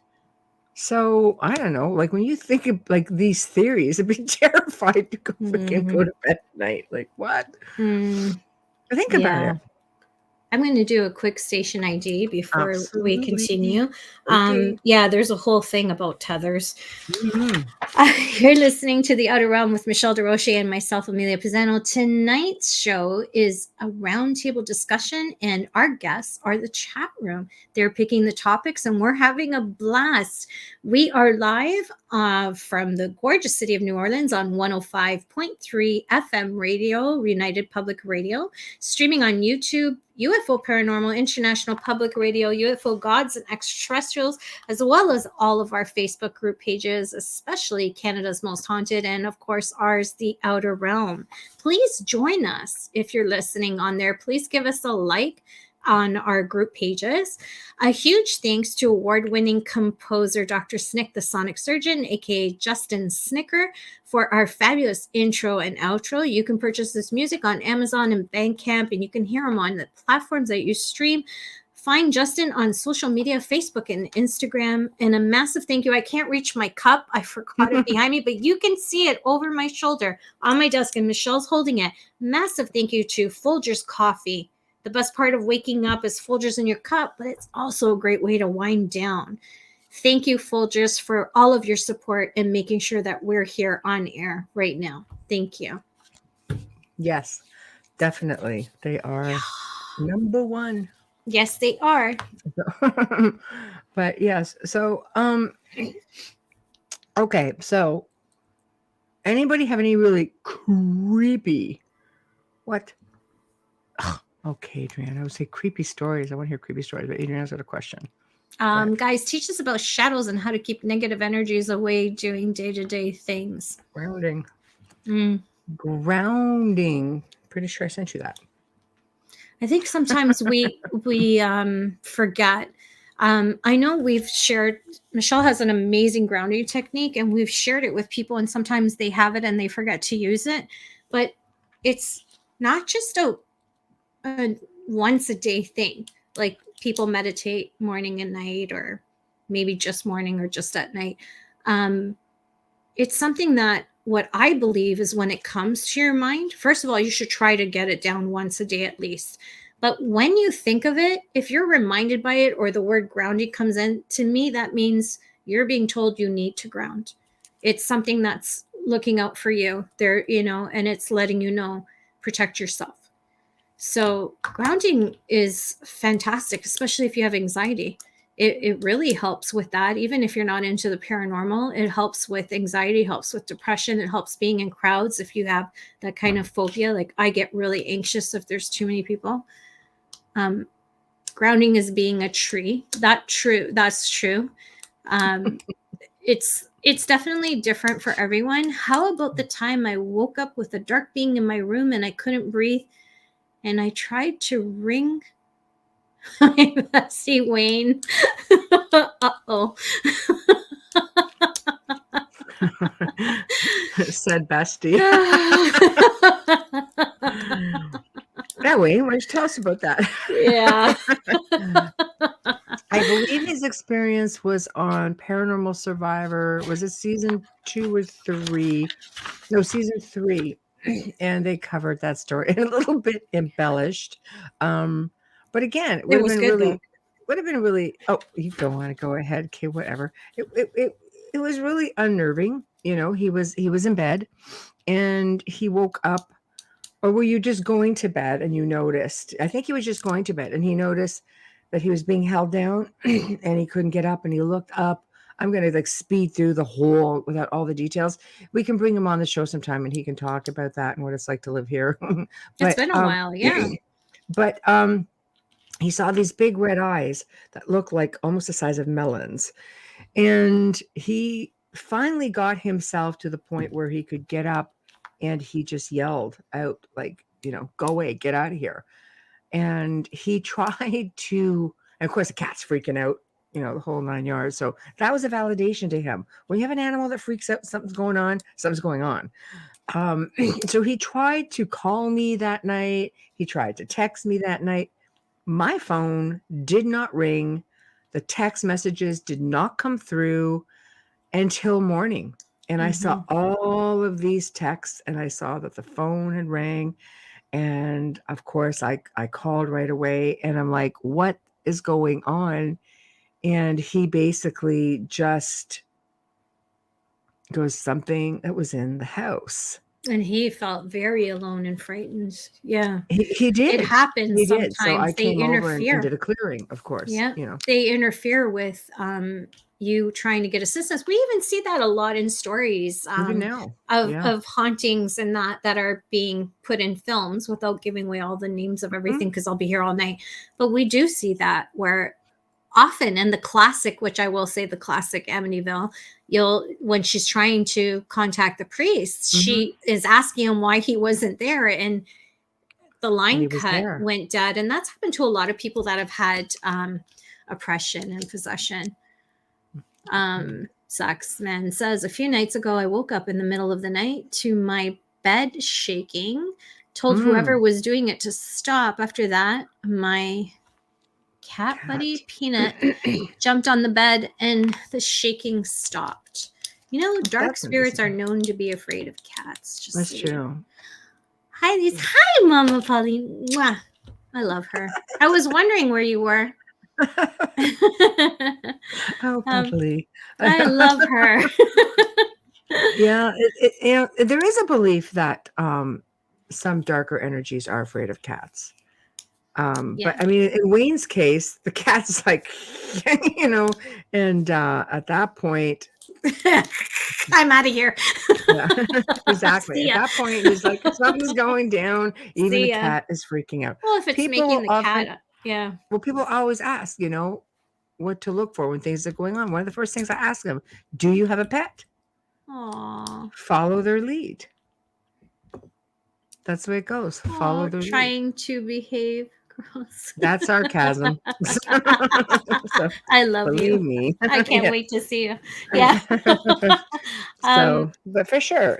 So I don't know, like when you think of like these theories, I'd be terrified to go freaking go to bed at night. Like what? Think about it. I'm going to do a quick station ID before Absolutely. we continue. Okay. There's a whole thing about tethers. You're listening to The Outer Realm with Michelle DeRoche and myself, Amelia Pisano. Tonight's show is a roundtable discussion, and our guests are the chat room. They're picking the topics, and we're having a blast. We are live from the gorgeous city of New Orleans on 105.3 FM radio, United Public Radio, streaming on YouTube, UFO Paranormal, International Public Radio, UFO Gods and Extraterrestrials, as well as all of our Facebook group pages, especially Canada's Most Haunted, and of course ours, The Outer Realm. Please join us if you're listening on there. Please give us a like on our group pages. A huge thanks to award-winning composer Dr. Snick, the Sonic Surgeon, aka Justin Snicker, for our fabulous intro and outro. You can purchase this music on Amazon and Bandcamp, and you can hear him on the platforms that you stream. Find Justin on social media, Facebook and Instagram. And a massive thank you. I can't reach my cup. I forgot it behind me, but you can see it over my shoulder on my desk, and Michelle's holding it. Massive thank you to Folgers Coffee. The best part of waking up is Folgers in your cup, but it's also a great way to wind down. Thank you, Folgers, for all of your support and making sure that we're here on air right now. Thank you. Yes, definitely. They are number one. Yes, they are. But yes, so okay, so anybody have any really creepy okay, Adriana, I would say creepy stories. I want to hear creepy stories, but Adriana's got a question. Guys, teach us about shadows and how to keep negative energies away doing day-to-day things. Grounding. Grounding. Pretty sure I sent you that. I think sometimes we forget. I know we've shared, Michelle has an amazing grounding technique, and we've shared it with people, and sometimes they have it and they forget to use it. But it's not just a once a day thing. Like people meditate morning and night, or maybe just morning or just at night. It's something that, what I believe is, when it comes to your mind, first of all, you should try to get it down once a day at least. But when you think of it, if you're reminded by it or the word grounding comes in, to me, that means you're being told you need to ground. It's something that's looking out for you there, and it's letting you know, protect yourself. So grounding is fantastic, especially if you have anxiety. It really helps with that. Even if you're not into the paranormal, it helps with anxiety, helps with depression. It helps being in crowds. If you have that kind of phobia, like I get really anxious if there's too many people. Grounding is being a tree. That's true. It's definitely different for everyone. How about the time I woke up with a dark being in my room and I couldn't breathe, and I tried to ring my bestie Wayne. Uh-oh. Said bestie. Yeah, Wayne, why don't you tell us about that? Yeah. I believe his experience was on Paranormal Survivor. Was it season 2 or 3? No, season 3. And they covered that story, a little bit embellished. But again, it would have been really. Oh, you don't want to go ahead. Okay, whatever. It was really unnerving. He was in bed, and he woke up. Or were you just going to bed and you noticed? I think he was just going to bed, and he noticed that he was being held down and he couldn't get up, and he looked up I'm going to like speed through the whole without all the details. We can bring him on the show sometime and he can talk about that and what it's like to live here. It's been a while. Yeah. But he saw these big red eyes that looked like almost the size of melons. And he finally got himself to the point where he could get up and he just yelled out, like, go away, get out of here. And he tried to, and of course, the cat's freaking out, the whole 9 yards. So that was a validation to him. When you have an animal that freaks out, something's going on, something's going on. So he tried to call me that night. He tried to text me that night. My phone did not ring. The text messages did not come through until morning. And I saw all of these texts and I saw that the phone had rang. And of course, I called right away and I'm like, what is going on? And he basically just goes, something that was in the house. And he felt very alone and frightened. Yeah. He did. It happens sometimes. So I they came interfere. over and did a clearing, of course. Yeah. They interfere with you trying to get assistance. We even see that a lot in stories even now. Of hauntings and that are being put in films, without giving away all the names of everything, because I'll be here all night. But we do see that where often in the classic, which I will say the classic Amityville, when she's trying to contact the priest, she is asking him why he wasn't there, and the line cut went dead. And that's happened to a lot of people that have had oppression and possession. Saxman says, a few nights ago, I woke up in the middle of the night to my bed shaking, told whoever was doing it to stop. After that, my cat buddy Peanut jumped on the bed and the shaking stopped. Dark spirits are known to be afraid of cats. That's true. Hi, Mama Polly. Mwah. I love her. I was wondering where you were. Oh, Polly. I love her. Yeah, there is a belief that some darker energies are afraid of cats. But I mean, in Wayne's case, the cat's like, and at that point, I'm out of here. Yeah, exactly. At that point, he's like, something's going down. Even the cat is freaking out. Well, if it's making the cat, Well, people always ask, what to look for when things are going on. One of the first things I ask them, do you have a pet? Aww. Follow their lead. That's the way it goes. Follow their lead. Trying to behave. Gross. That's sarcasm. So, I love you. Believe me. I can't wait to see you. Yeah. But for sure,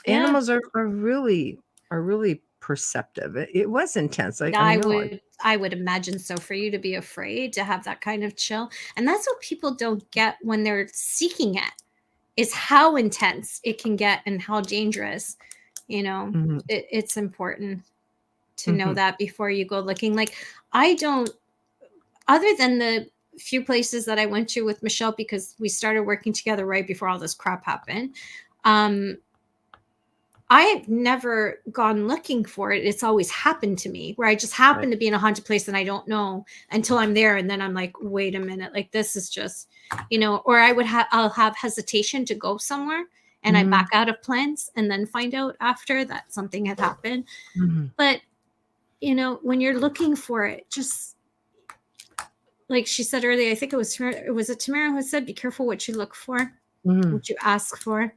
animals are really perceptive. It was intense. I would imagine so, for you to be afraid, to have that kind of chill. And that's what people don't get when they're seeking it, is how intense it can get and how dangerous. It's important to know that before you go looking. Like, I don't, other than the few places that I went to with Michelle, because we started working together right before all this crap happened, I've never gone looking for it. It's always happened to me where I just happen to be in a haunted place and I don't know until I'm there. And then I'm like, wait a minute, like, this is just, or I'll have hesitation to go somewhere and I back out of plans and then find out after that something had happened. But, when you're looking for it, just like she said earlier, I think it was Tamara who said, be careful what you look for, what you ask for.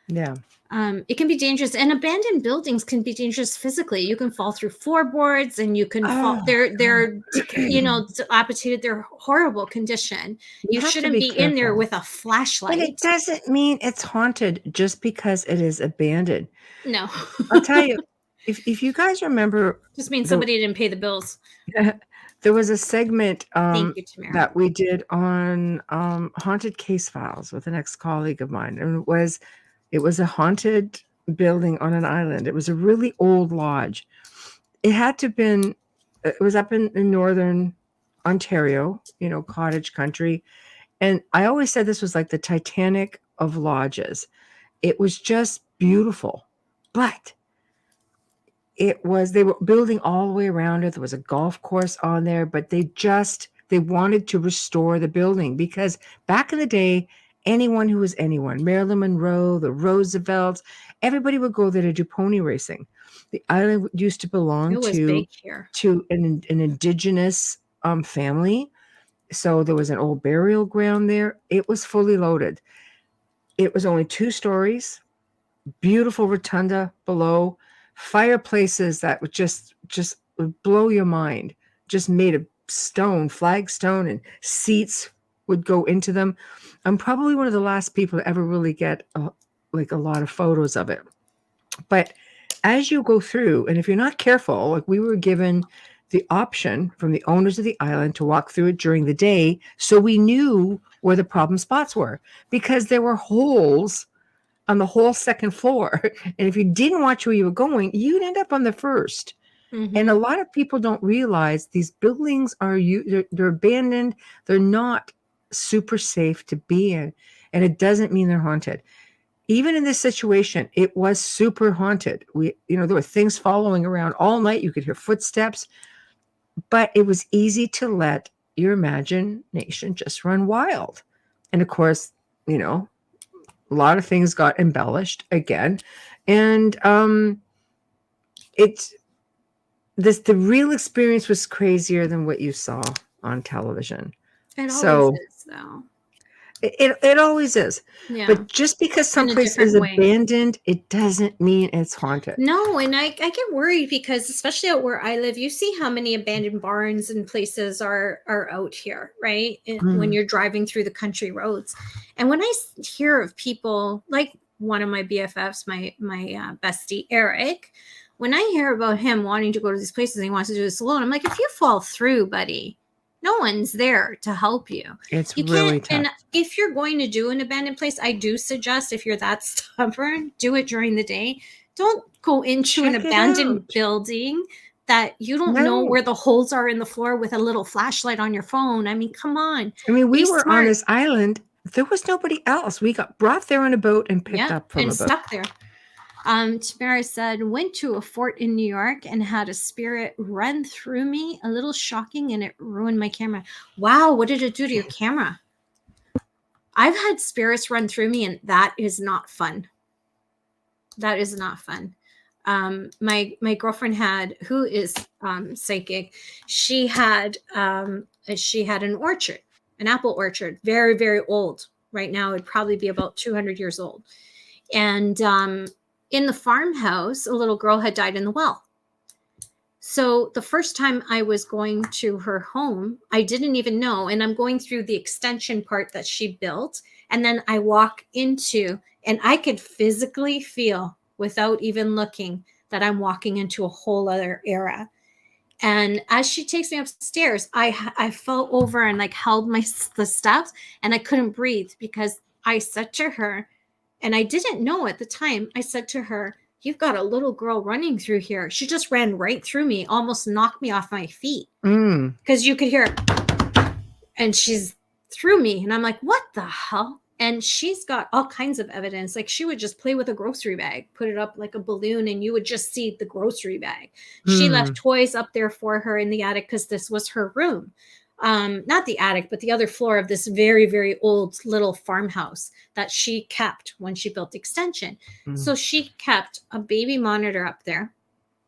Yeah. It can be dangerous, and abandoned buildings can be dangerous physically. You can fall through floorboards and you can fall. They're dilapidated. They're horrible condition. You shouldn't be in there with a flashlight. But it doesn't mean it's haunted just because it is abandoned. No. I'll tell you, if you guys remember, just means somebody didn't pay the bills. There was a segment Thank you, Tamara, that we did on haunted case files with an ex-colleague of mine, and it was a haunted building on an island. It was a really old lodge. It was up in northern Ontario, cottage country. And I always said this was like the Titanic of lodges. It was just beautiful, but they were building all the way around it. There was a golf course on there, but they just They wanted to restore the building because back in the day, anyone who was anyone, Marilyn Monroe, the Roosevelts, everybody would go there to do pony racing. The island used to belong It was big here. to an indigenous family. So there was an old burial ground there. It was fully loaded. It was only 2 stories, beautiful rotunda below, fireplaces that would just would blow your mind, just made of stone, flagstone, and seats would go into them. I'm probably one of the last people to ever really get a lot of photos of it. But as you go through, and if you're not careful, like we were given the option from the owners of the island to walk through it during the day, so we knew where the problem spots were, because there were holes on the whole second floor. And if you didn't watch where you were going, you'd end up on the first. And a lot of people don't realize these buildings they're abandoned. They're not super safe to be in. And it doesn't mean they're haunted. Even in this situation, it was super haunted. There were things following around all night. You could hear footsteps, but it was easy to let your imagination just run wild. And of course, a lot of things got embellished again. And the real experience was crazier than what you saw on television. It always is, though. It always is. Yeah. But just because someplace is abandoned, it doesn't mean it's haunted. No, and I get worried because, especially out where I live, you see how many abandoned barns and places are out here, right? When you're driving through the country roads. And when I hear of people, like one of my BFFs, my bestie, Eric, when I hear about him wanting to go to these places and he wants to do this alone, I'm like, if you fall through, buddy, no one's there to help you. You really tough. And if you're going to do an abandoned place, I do suggest, if you're that stubborn, do it during the day. Don't go into an abandoned building that you don't know where the holes are in the floor with a little flashlight on your phone. I mean, come on. I mean, we were on this island. There was nobody else. We got brought there on a boat and picked up from a boat. Stuck there. Tamara said, went to a fort in New York and had a spirit run through me. A little shocking, and it ruined my camera. Wow, what did it do to your camera? I've had spirits run through me, and that is not fun. That is not fun. My girlfriend who is psychic, she had an orchard, an apple orchard, very, very old. Right now, it'd probably be about 200 years old. And in the farmhouse, a little girl had died in the well. So the first time I was going to her home, I didn't even know. And I'm going through the extension part that she built. And then I walk into, and I could physically feel, without even looking, that I'm walking into a whole other era. And as she takes me upstairs, I fell over and held the steps, and I couldn't breathe because I said to her, and I didn't know at the time, I said to her, you've got a little girl running through here. She just ran right through me, almost knocked me off my feet. Because you could hear, and she's through me. And I'm like, what the hell? And she's got all kinds of evidence. Like, she would just play with a grocery bag, put it up like a balloon, and you would just see the grocery bag. She left toys up there for her in the attic because this was her room. Not the attic, but the other floor of this very, very old little farmhouse that she kept when she built the extension. So she kept a baby monitor up there.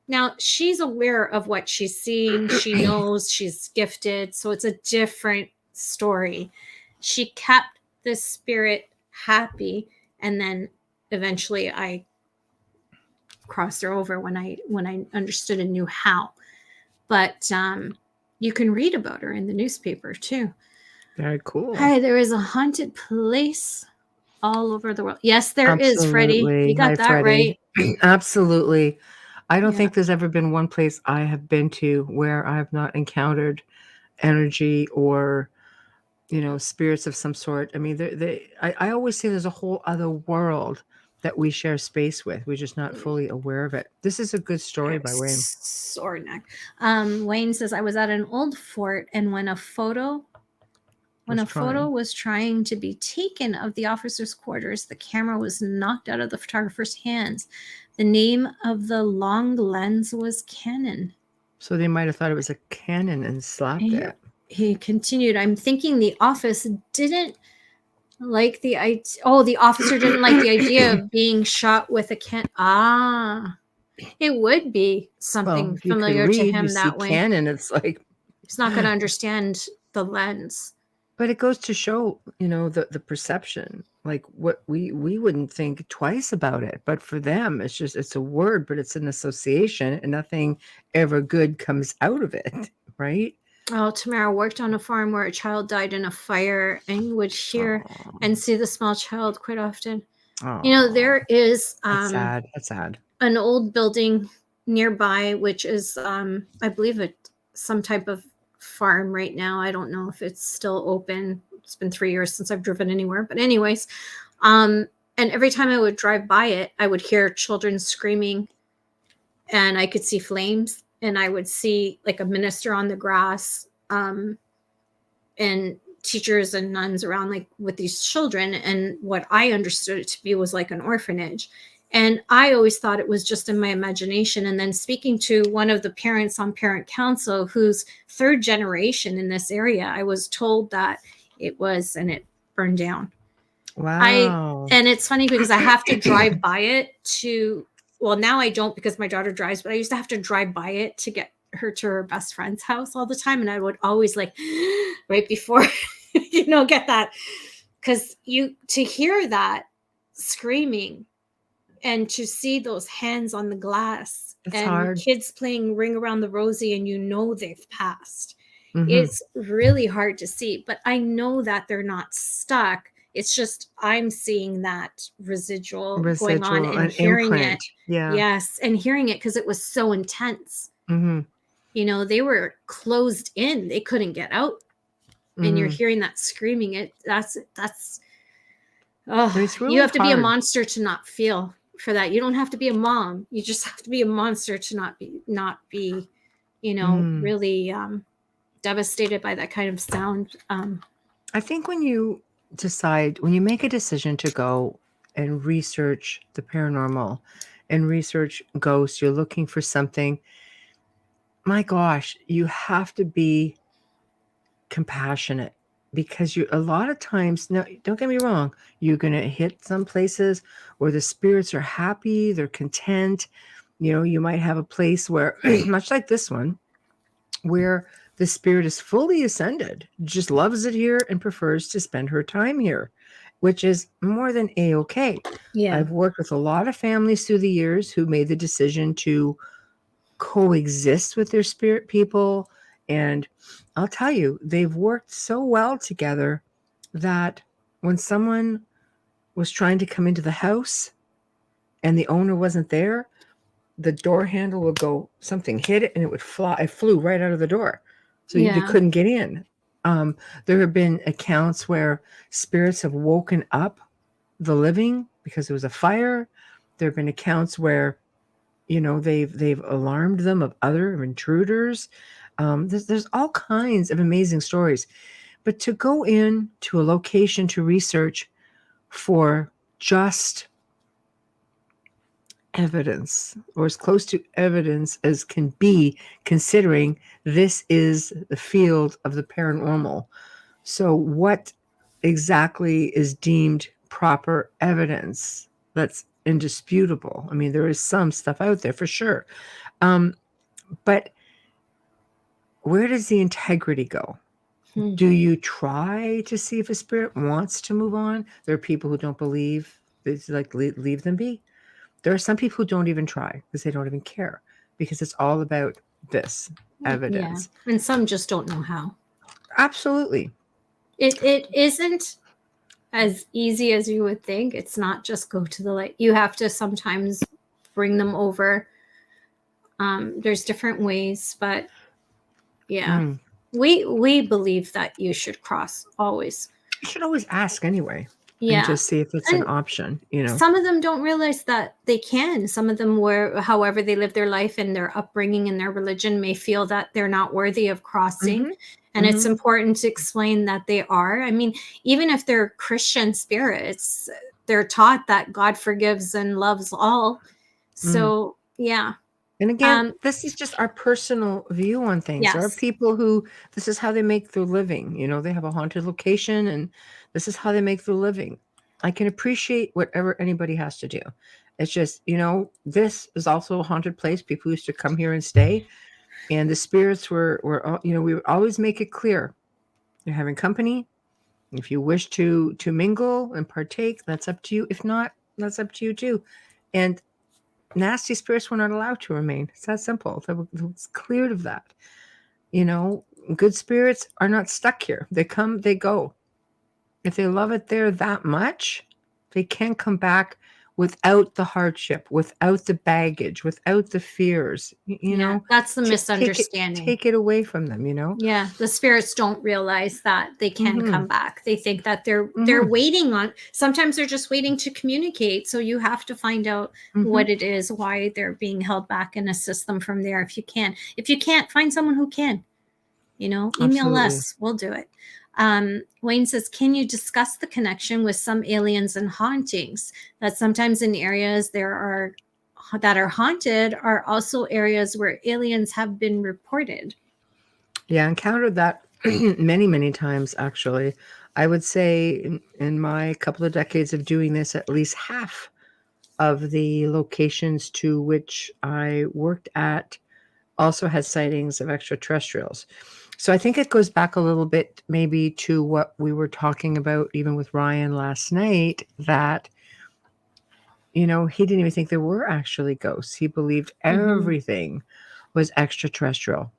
Now, she's aware of what she's seeing. She knows she's gifted. So it's a different story. She kept this spirit happy. And then eventually I crossed her over when I understood and knew how. But you can read about her in the newspaper too. Very cool. Hi, there is a haunted place all over the world. Yes, there is, Freddie. You got that Freddie. Right. Absolutely. I don't think there's ever been one place I have been to where I have not encountered energy or, spirits of some sort. I mean, I always say there's a whole other world that we share space with. We're just not fully aware of it. This is a good story by Wayne. Sore neck. Wayne says, I was at an old fort, and when a photo was trying to be taken of the officers' quarters, the camera was knocked out of the photographer's hands. The name of the long lens was Canon. So they might have thought it was a Canon and slapped it. he continued, I'm thinking the office didn't like the idea. Oh, the officer didn't like the idea of being shot with a can. It would be something if you could familiar to read, you him see that way. canon, it's like he's not going to understand the lens. But it goes to show, the perception, like what we wouldn't think twice about it. But for them, it's a word, but it's an association, and nothing ever good comes out of it, right? Oh, Tamara worked on a farm where a child died in a fire, and you would hear and see the small child quite often. There is That's sad. That's sad. An old building nearby, which is I believe some type of farm right now. I don't know if it's still open. It's been 3 years since I've driven anywhere, but anyways, and every time I would drive by it, I would hear children screaming, and I could see flames, and I would see like a minister on the grass, and teachers and nuns around, like with these children. And what I understood it to be was like an orphanage. And I always thought it was just in my imagination. And then speaking to one of the parents on parent council, who's third generation in this area, I was told that it was, and it burned down. Wow. And it's funny because I have to drive by it well, now I don't because my daughter drives, but I used to have to drive by it to get her to her best friend's house all the time. And I would always like right before, get that. Because to hear that screaming and to see those hands on the glass, it's and hard. Kids playing Ring Around the Rosie, and they've passed. Mm-hmm. It's really hard to see, but I know that they're not stuck. It's just I'm seeing that residual going on and hearing imprint. It. Yeah. Yes, and hearing it because it was so intense. Mm-hmm. They were closed in; they couldn't get out, and you're hearing that screaming. That's. Oh, really you have to be a monster to not feel for that. You don't have to be a mom. You just have to be a monster to not be, really devastated by that kind of sound. I think when you make a decision to go and research the paranormal and research ghosts, you're looking for something, my gosh, you have to be compassionate, because a lot of times, now don't get me wrong, you're going to hit some places where the spirits are happy, they're content. You might have a place where much like this one, where the spirit is fully ascended, just loves it here and prefers to spend her time here, which is more than A-okay. Yeah. I've worked with a lot of families through the years who made the decision to coexist with their spirit people. And I'll tell you, they've worked so well together that when someone was trying to come into the house and the owner wasn't there, the door handle would go, something hit it and it would fly. It flew right out of the door. So you couldn't get in. There have been accounts where spirits have woken up the living because there was a fire. There have been accounts where, they've alarmed them of other intruders. There's all kinds of amazing stories. But to go in to a location to research for just evidence, or as close to evidence as can be, considering this is the field of the paranormal. So what exactly is deemed proper evidence that's indisputable? I mean, there is some stuff out there for sure. But where does the integrity go? Do you try to see if a spirit wants to move on? There are people who don't believe. It's like, leave them be. There are some people who don't even try because they don't even care, because it's all about this evidence. Yeah. And some just don't know how. Absolutely. It isn't as easy as you would think. It's not just go to the light. You have to sometimes bring them over. There's different ways, but yeah, we believe that you should cross always. You should always ask anyway. Yeah. And just see if it's an option, Some of them don't realize that they can. Some of them, however they live their life and their upbringing and their religion, may feel that they're not worthy of crossing. Mm-hmm. And it's important to explain that they are. I mean, even if they're Christian spirits, they're taught that God forgives and loves all. So, yeah. And again, this is just our personal view on things. Yes. There are people who this is how they make their living. They have a haunted location and this is how they make their living. I can appreciate whatever anybody has to do. It's just, this is also a haunted place. People used to come here and stay. And the spirits were we would always make it clear. You're having company. If you wish to mingle and partake, that's up to you. If not, that's up to you too. And nasty spirits were not allowed to remain. It's that simple. It's cleared of that. Good spirits are not stuck here. They come, they go. If they love it there that much, they can come back without the hardship, without the baggage, without the fears. That's the misunderstanding. Take it away from them. Yeah, the spirits don't realize that they can come back. They think that they're waiting on. Sometimes they're just waiting to communicate. So you have to find out what it is, why they're being held back, and assist them from there. If you can't, find someone who can. Email Absolutely. us. We'll do it. Wayne says, can you discuss the connection with some aliens and hauntings? That sometimes in areas that are haunted are also areas where aliens have been reported. Yeah, I encountered that many, many times, actually. I would say in my couple of decades of doing this, at least half of the locations to which I worked at also had sightings of extraterrestrials. So I think it goes back a little bit maybe to what we were talking about even with Ryan last night, that, he didn't even think there were actually ghosts. He believed everything was extraterrestrial.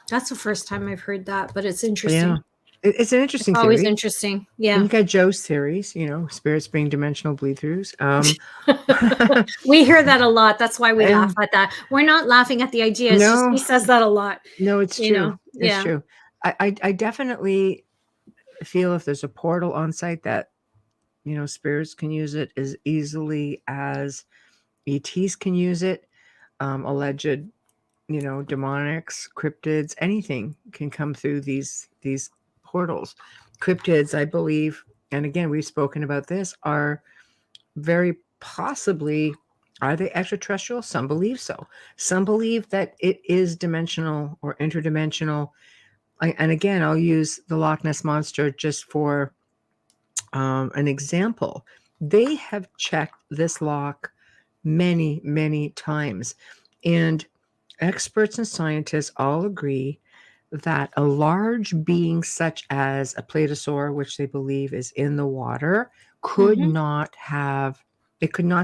That's the first time I've heard that, but it's interesting. Yeah. It's an interesting theory. Always interesting. Yeah. And you got Joe's theories, spirits being dimensional bleed-throughs. We hear that a lot. That's why we laugh at that. We're not laughing at the idea. It's just he says that a lot. No, it's true. It's true. I definitely feel if there's a portal on site that, spirits can use it as easily as ETs can use it. Alleged, demonics, cryptids, anything can come through these portals. Cryptids, I believe, and again, we've spoken about this, are very possibly, are they extraterrestrial? Some believe so. Some believe that it is dimensional or interdimensional. And again, I'll use the Loch Ness Monster just for an example. They have checked this loch many, many times. And experts and scientists all agree that a large being such as a plateosaur, which they believe is in the water, could not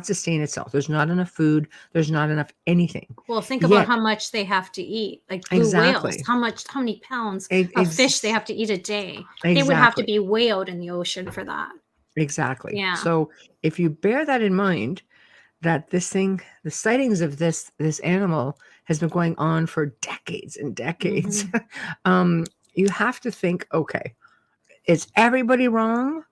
sustain itself. There's not enough food. There's not enough anything. Well, think about how much they have to eat. Like blue whales, how many pounds of fish they have to eat a day. They would have to be way out in the ocean for that. Exactly. Yeah. So if you bear that in mind, that this thing, the sightings of this animal has been going on for decades and decades. You have to think, okay, is everybody wrong?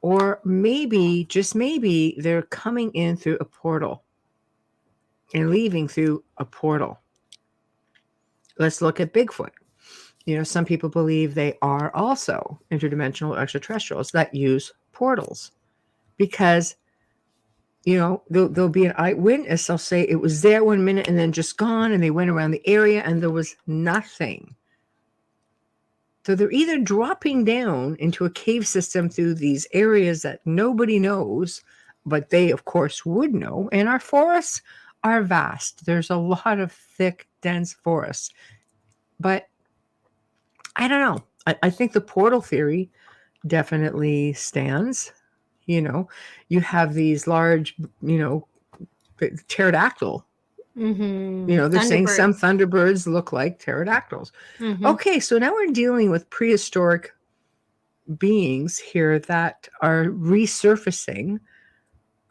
Or maybe, just maybe, they're coming in through a portal and leaving through a portal. Let's look at Bigfoot. Some people believe they are also interdimensional extraterrestrials that use portals because there'll be an eyewitness. They'll say it was there 1 minute and then just gone, and they went around the area and there was nothing. So they're either dropping down into a cave system through these areas that nobody knows, but they, of course, would know. And our forests are vast. There's a lot of thick, dense forests. But I don't know. I think the portal theory definitely stands. You have these large, pterodactyl. They're saying some thunderbirds look like pterodactyls. Okay, so now we're dealing with prehistoric beings here that are resurfacing.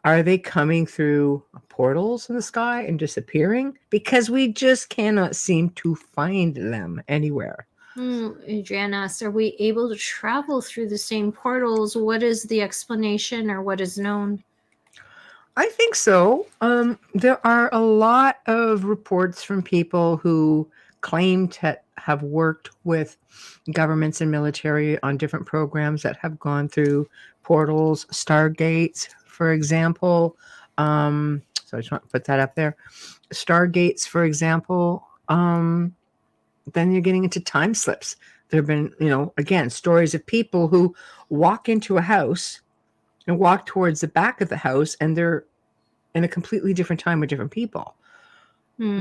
Are they coming through portals in the sky and disappearing? Because we just cannot seem to find them anywhere. Adrienne asked, are we able to travel through the same portals? What is the explanation, or what is known? I think so. There are a lot of reports from people who claim to have worked with governments and military on different programs that have gone through portals, stargates, for example. So I just want to put that up there. Stargates, for example. Then you're getting into time slips. There have been, again, stories of people who walk into a house and walk towards the back of the house, and they're in a completely different time with different people.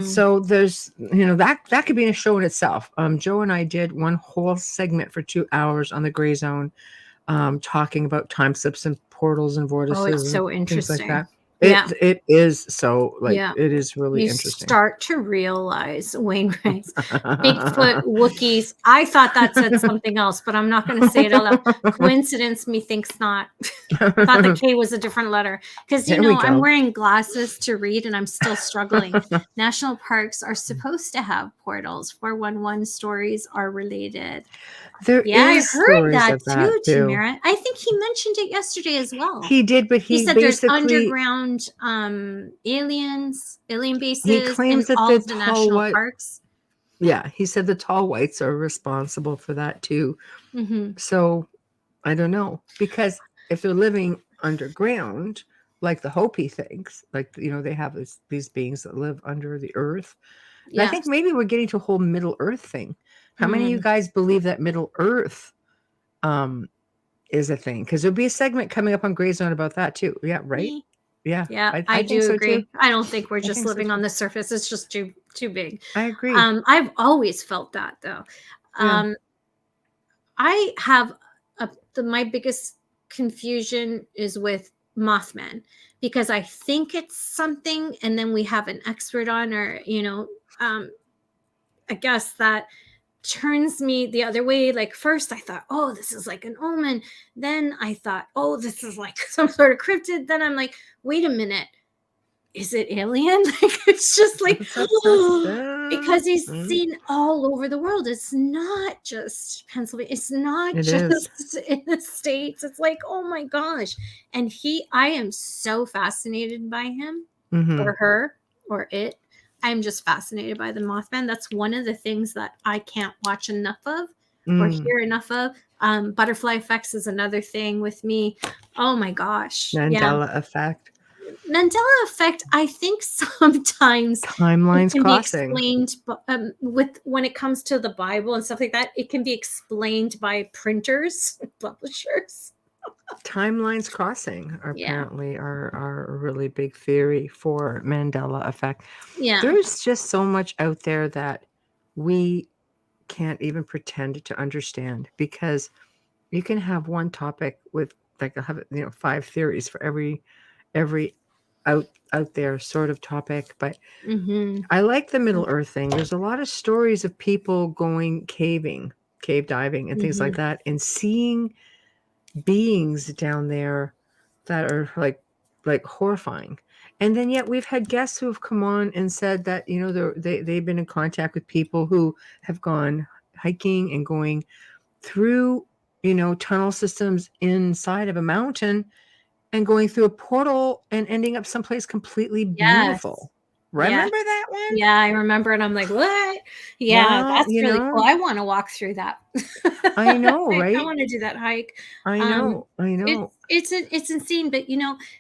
So there's, that could be in a show in itself. Joe and I did one whole segment for 2 hours on the Gray Zone, talking about time slips and portals and vortices. Oh, it's so and things like interesting. that. Yeah. It is so Yeah. it is really You interesting. start to realize Wainwright's Bigfoot, Wookiees. I thought that said something else, but I'm not going to say it out loud. Coincidence, methinks not. I thought the K was a different letter because I'm wearing glasses to read and I'm still struggling. National parks are supposed to have portals. 411 stories are related. I heard that too, Tamara. I think he mentioned it yesterday as well. He did, but he said there's underground alien bases. He claims that all of the national parks. Yeah, he said the tall whites are responsible for that too. So I don't know, because if they're living underground, like the Hopi thinks, like they have these beings that live under the earth. And I think maybe we're getting to a whole Middle Earth thing. How many of you guys believe that Middle Earth is a thing? Because there'll be a segment coming up on Gray Zone about that too. Yeah, right? Yeah, I do so agree. Too. I don't think we're just living on the surface. It's just too big. I agree. I've always felt that though. I have my biggest confusion is with Mothman, because I think it's something, and then we have an expert on, or I guess that turns me the other way. Like first I thought, oh, this is like an omen. Then I thought, oh, this is like some sort of cryptid. Then I'm like, wait a minute, is it alien? Like it's just like because he's seen all over the world. It's not just Pennsylvania. It's not just in the States. It's like, oh my gosh. And I am so fascinated by him or her or it. I'm just fascinated by the Mothman. That's one of the things that I can't watch enough of or hear enough of. Butterfly effects is another thing with me. Oh my gosh. Mandela effect. Mandela effect, I think sometimes timelines can crossing. Be explained when it comes to the Bible and stuff like that. It can be explained by printers, publishers. Timelines crossing apparently are a really big theory for Mandela effect. Yeah, there's just so much out there that we can't even pretend to understand, because you can have one topic with like 5 theories for every out there sort of topic. But I like the Middle Earth thing. There's a lot of stories of people going cave diving and things like that, and seeing beings down there that are like horrifying. And then yet we've had guests who have come on and said that they've been in contact with people who have gone hiking and going through tunnel systems inside of a mountain and going through a portal and ending up someplace completely beautiful. Remember that one? Yeah, I remember. And I'm like, what? Yeah, that's really cool. I want to walk through that. I know, right? I want to do that hike. I know. It's insane, but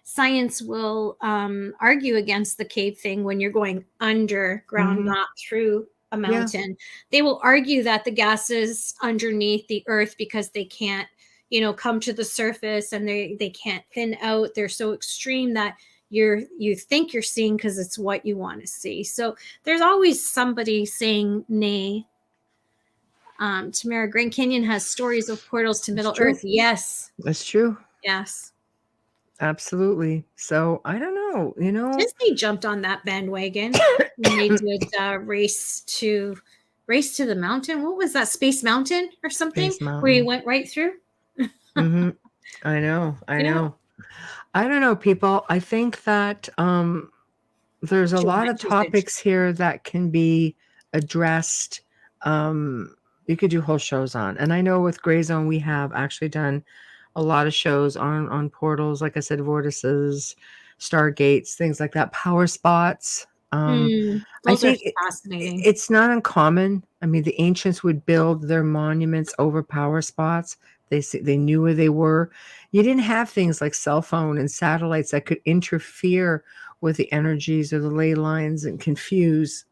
science will argue against the cave thing when you're going underground, not through a mountain. Yeah. They will argue that the gases underneath the earth, because they can't come to the surface and they can't thin out. They're so extreme that you think you're seeing because it's what you want to see. So there's always somebody saying nay. Tamara, Grand Canyon has stories of portals to Middle Earth. Yes, that's true. Yes, absolutely. So I don't know. Disney jumped on that bandwagon when they did race to the mountain. What was that? Space Mountain or something? Where you went right through. I know. I don't know, people. I think that there's a lot of topics here that can be addressed. You could do whole shows on. And I know with Gray Zone, we have actually done a lot of shows on portals, like I said, vortices, stargates, things like that, power spots. I think fascinating. It's not uncommon. I mean, the ancients would build their monuments over power spots. They knew where they were. You didn't have things like cell phone and satellites that could interfere with the energies or the ley lines and confuse,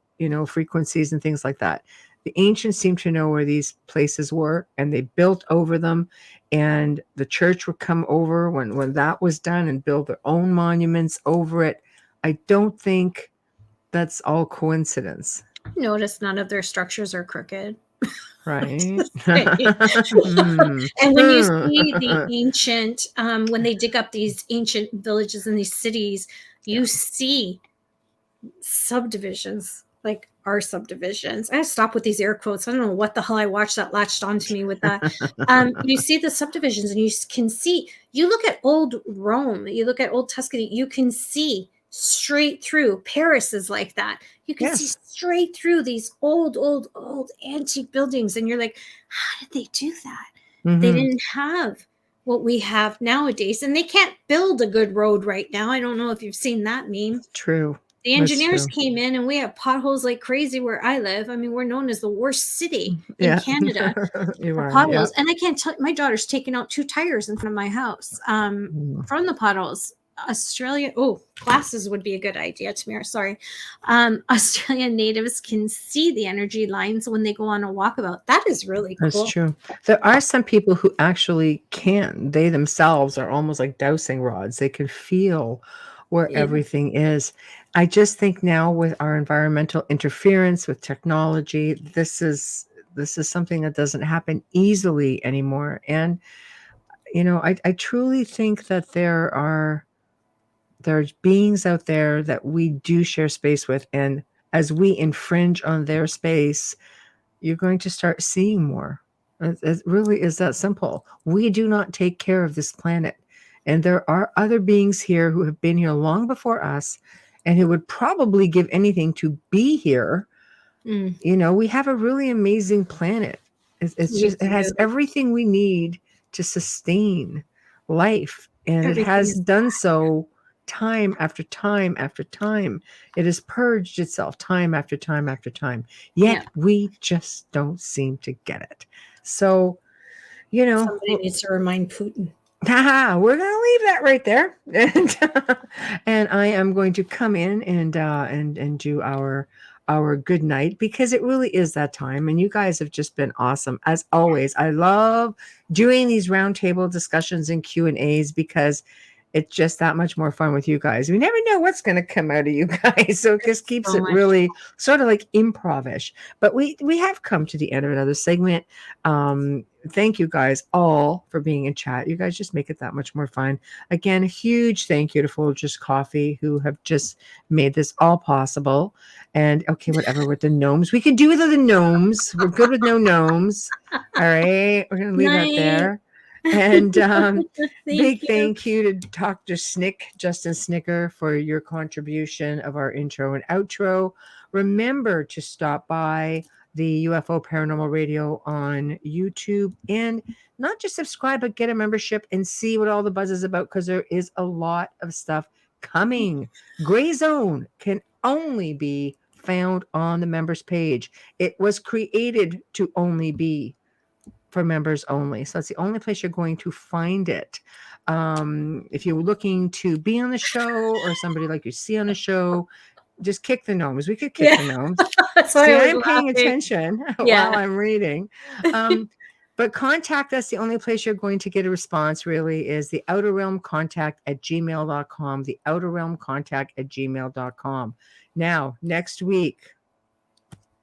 frequencies and things like that. The ancients seem to know where these places were, and they built over them, and the church would come over when that was done and build their own monuments over it. I don't think that's all coincidence. Notice none of their structures are crooked. Right. And when you see the ancient, when they dig up these ancient villages and these cities, you see subdivisions, like our subdivisions. I stop with these air quotes. I don't know what the hell I watched that latched onto me with that. You see the subdivisions, and you can see, you look at old Rome, you look at old Tuscany, you can see straight through. Paris is like that. You can see straight through these old antique buildings, and you're like, how did they do that? They didn't have what we have nowadays, and they can't build a good road right now. I don't know if you've seen that meme. True. The engineers came in, and we have potholes like crazy where I live. I mean, we're known as the worst city in Canada for potholes. And I can't tell, my daughter's taken out 2 tires in front of my house from the potholes. Australia, glasses would be a good idea, Tamara, sorry. Australian natives can see the energy lines when they go on a walkabout. That is really cool. That's true. There are some people who actually can. They themselves are almost like dowsing rods. They can feel where everything is. I just think now with our environmental interference with technology, this is something that doesn't happen easily anymore. And I truly think that there's beings out there that we do share space with, and as we infringe on their space, you're going to start seeing more. It really is that simple. We do not take care of this planet, and there are other beings here who have been here long before us and who would probably give anything to be here. We have a really amazing planet. It has everything we need to sustain life, and it has done so time after time after time. It has purged itself time after time after time. Yet we just don't seem to get it. So, somebody needs to remind Putin. We're going to leave that right there. And I am going to come in and do our good night, because it really is that time, and you guys have just been awesome as always. I love doing these roundtable discussions and Q&As because it's just that much more fun with you guys. We never know what's going to come out of you guys, so it just keeps it really sort of like improv-ish. But we have come to the end of another segment. Thank you guys all for being in chat. You guys just make it that much more fun. Again, a huge thank you to Folgers Coffee, who have just made this all possible. And okay, whatever with the gnomes. We can do without the gnomes. We're good with no gnomes. All right. We're going to leave that there. And thank you to Dr. Justin Snicker, for your contribution of our intro and outro. Remember to stop by the UFO Paranormal Radio on YouTube, and not just subscribe, but get a membership and see what all the buzz is about, because there is a lot of stuff coming. Gray Zone can only be found on the members page. It was created to only be for members only. So that's the only place you're going to find it. If you're looking to be on the show, or somebody like you see on the show, just kick the gnomes. We could kick the gnomes. See, I'm paying attention while I'm reading. But contact us. The only place you're going to get a response really is the Outer Realm Contact at gmail.com. The Outer Realm Contact at gmail.com. Now, next week,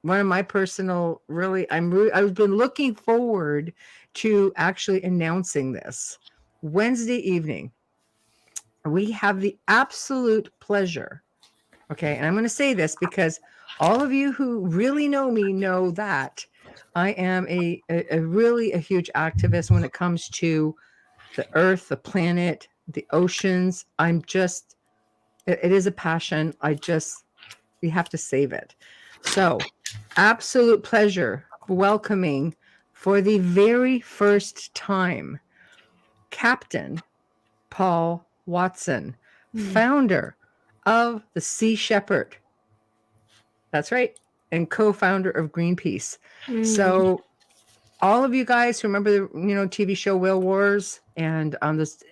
one of my personal, I've been looking forward to actually announcing this. Wednesday evening, we have the absolute pleasure. Okay. And I'm going to say this because all of you who really know me know that I am a really a huge activist when it comes to the earth, the planet, the oceans. It is a passion. We have to save it. So, absolute pleasure welcoming for the very first time Captain Paul Watson, founder of the Sea Shepherd. That's right. And co-founder of Greenpeace. So all of you guys who remember the TV show Whale Wars, and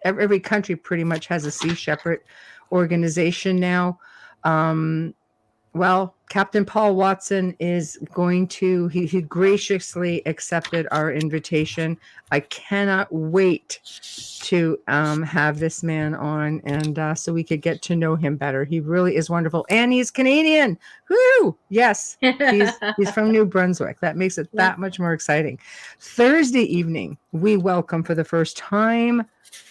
every country pretty much has a Sea Shepherd. organization now. Well, Captain Paul Watson is going to, he graciously accepted our invitation. I cannot wait to have this man on, and so we could get to know him better. He really is wonderful. And he's Canadian. Woo! Yes, he's from New Brunswick. That makes it that much more exciting. Thursday evening, we welcome for the first time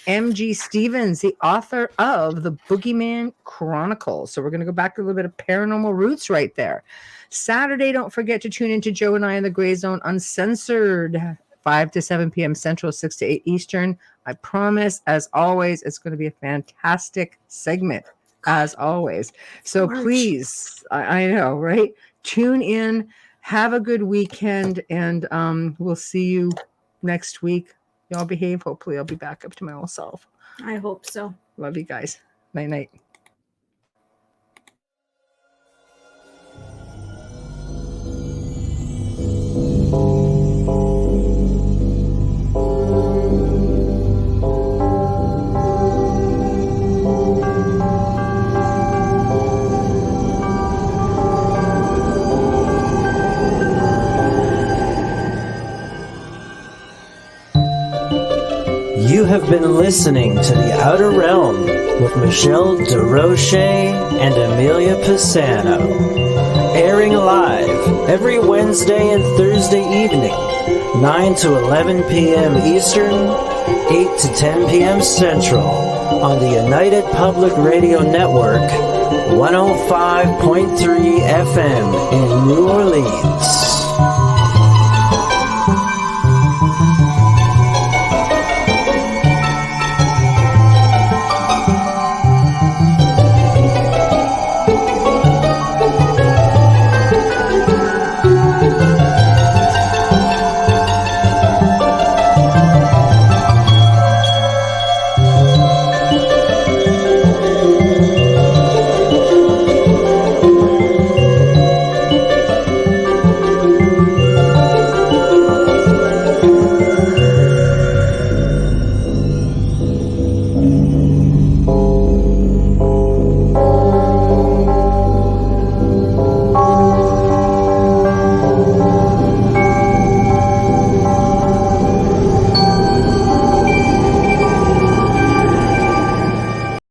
M.G. Stevens, the author of The Boogeyman Chronicles. So we're going to go back to a little bit of paranormal roots right there. Saturday, don't forget to tune into Joe and I in the Gray Zone Uncensored, 5 to 7 p.m. Central, 6 to 8 Eastern. I promise, as always, it's going to be a fantastic segment, as always. So please, I know, right? Tune in, have a good weekend, and we'll see you next week. Y'all behave. Hopefully I'll be back up to my old self. I hope so. Love you guys. Night night. You have been listening to The Outer Realm with Michelle DeRoche and Amelia Pisano, airing live every Wednesday and Thursday evening, 9 to 11 p.m. Eastern, 8 to 10 p.m. Central, on the United Public Radio Network, 105.3 FM in New Orleans.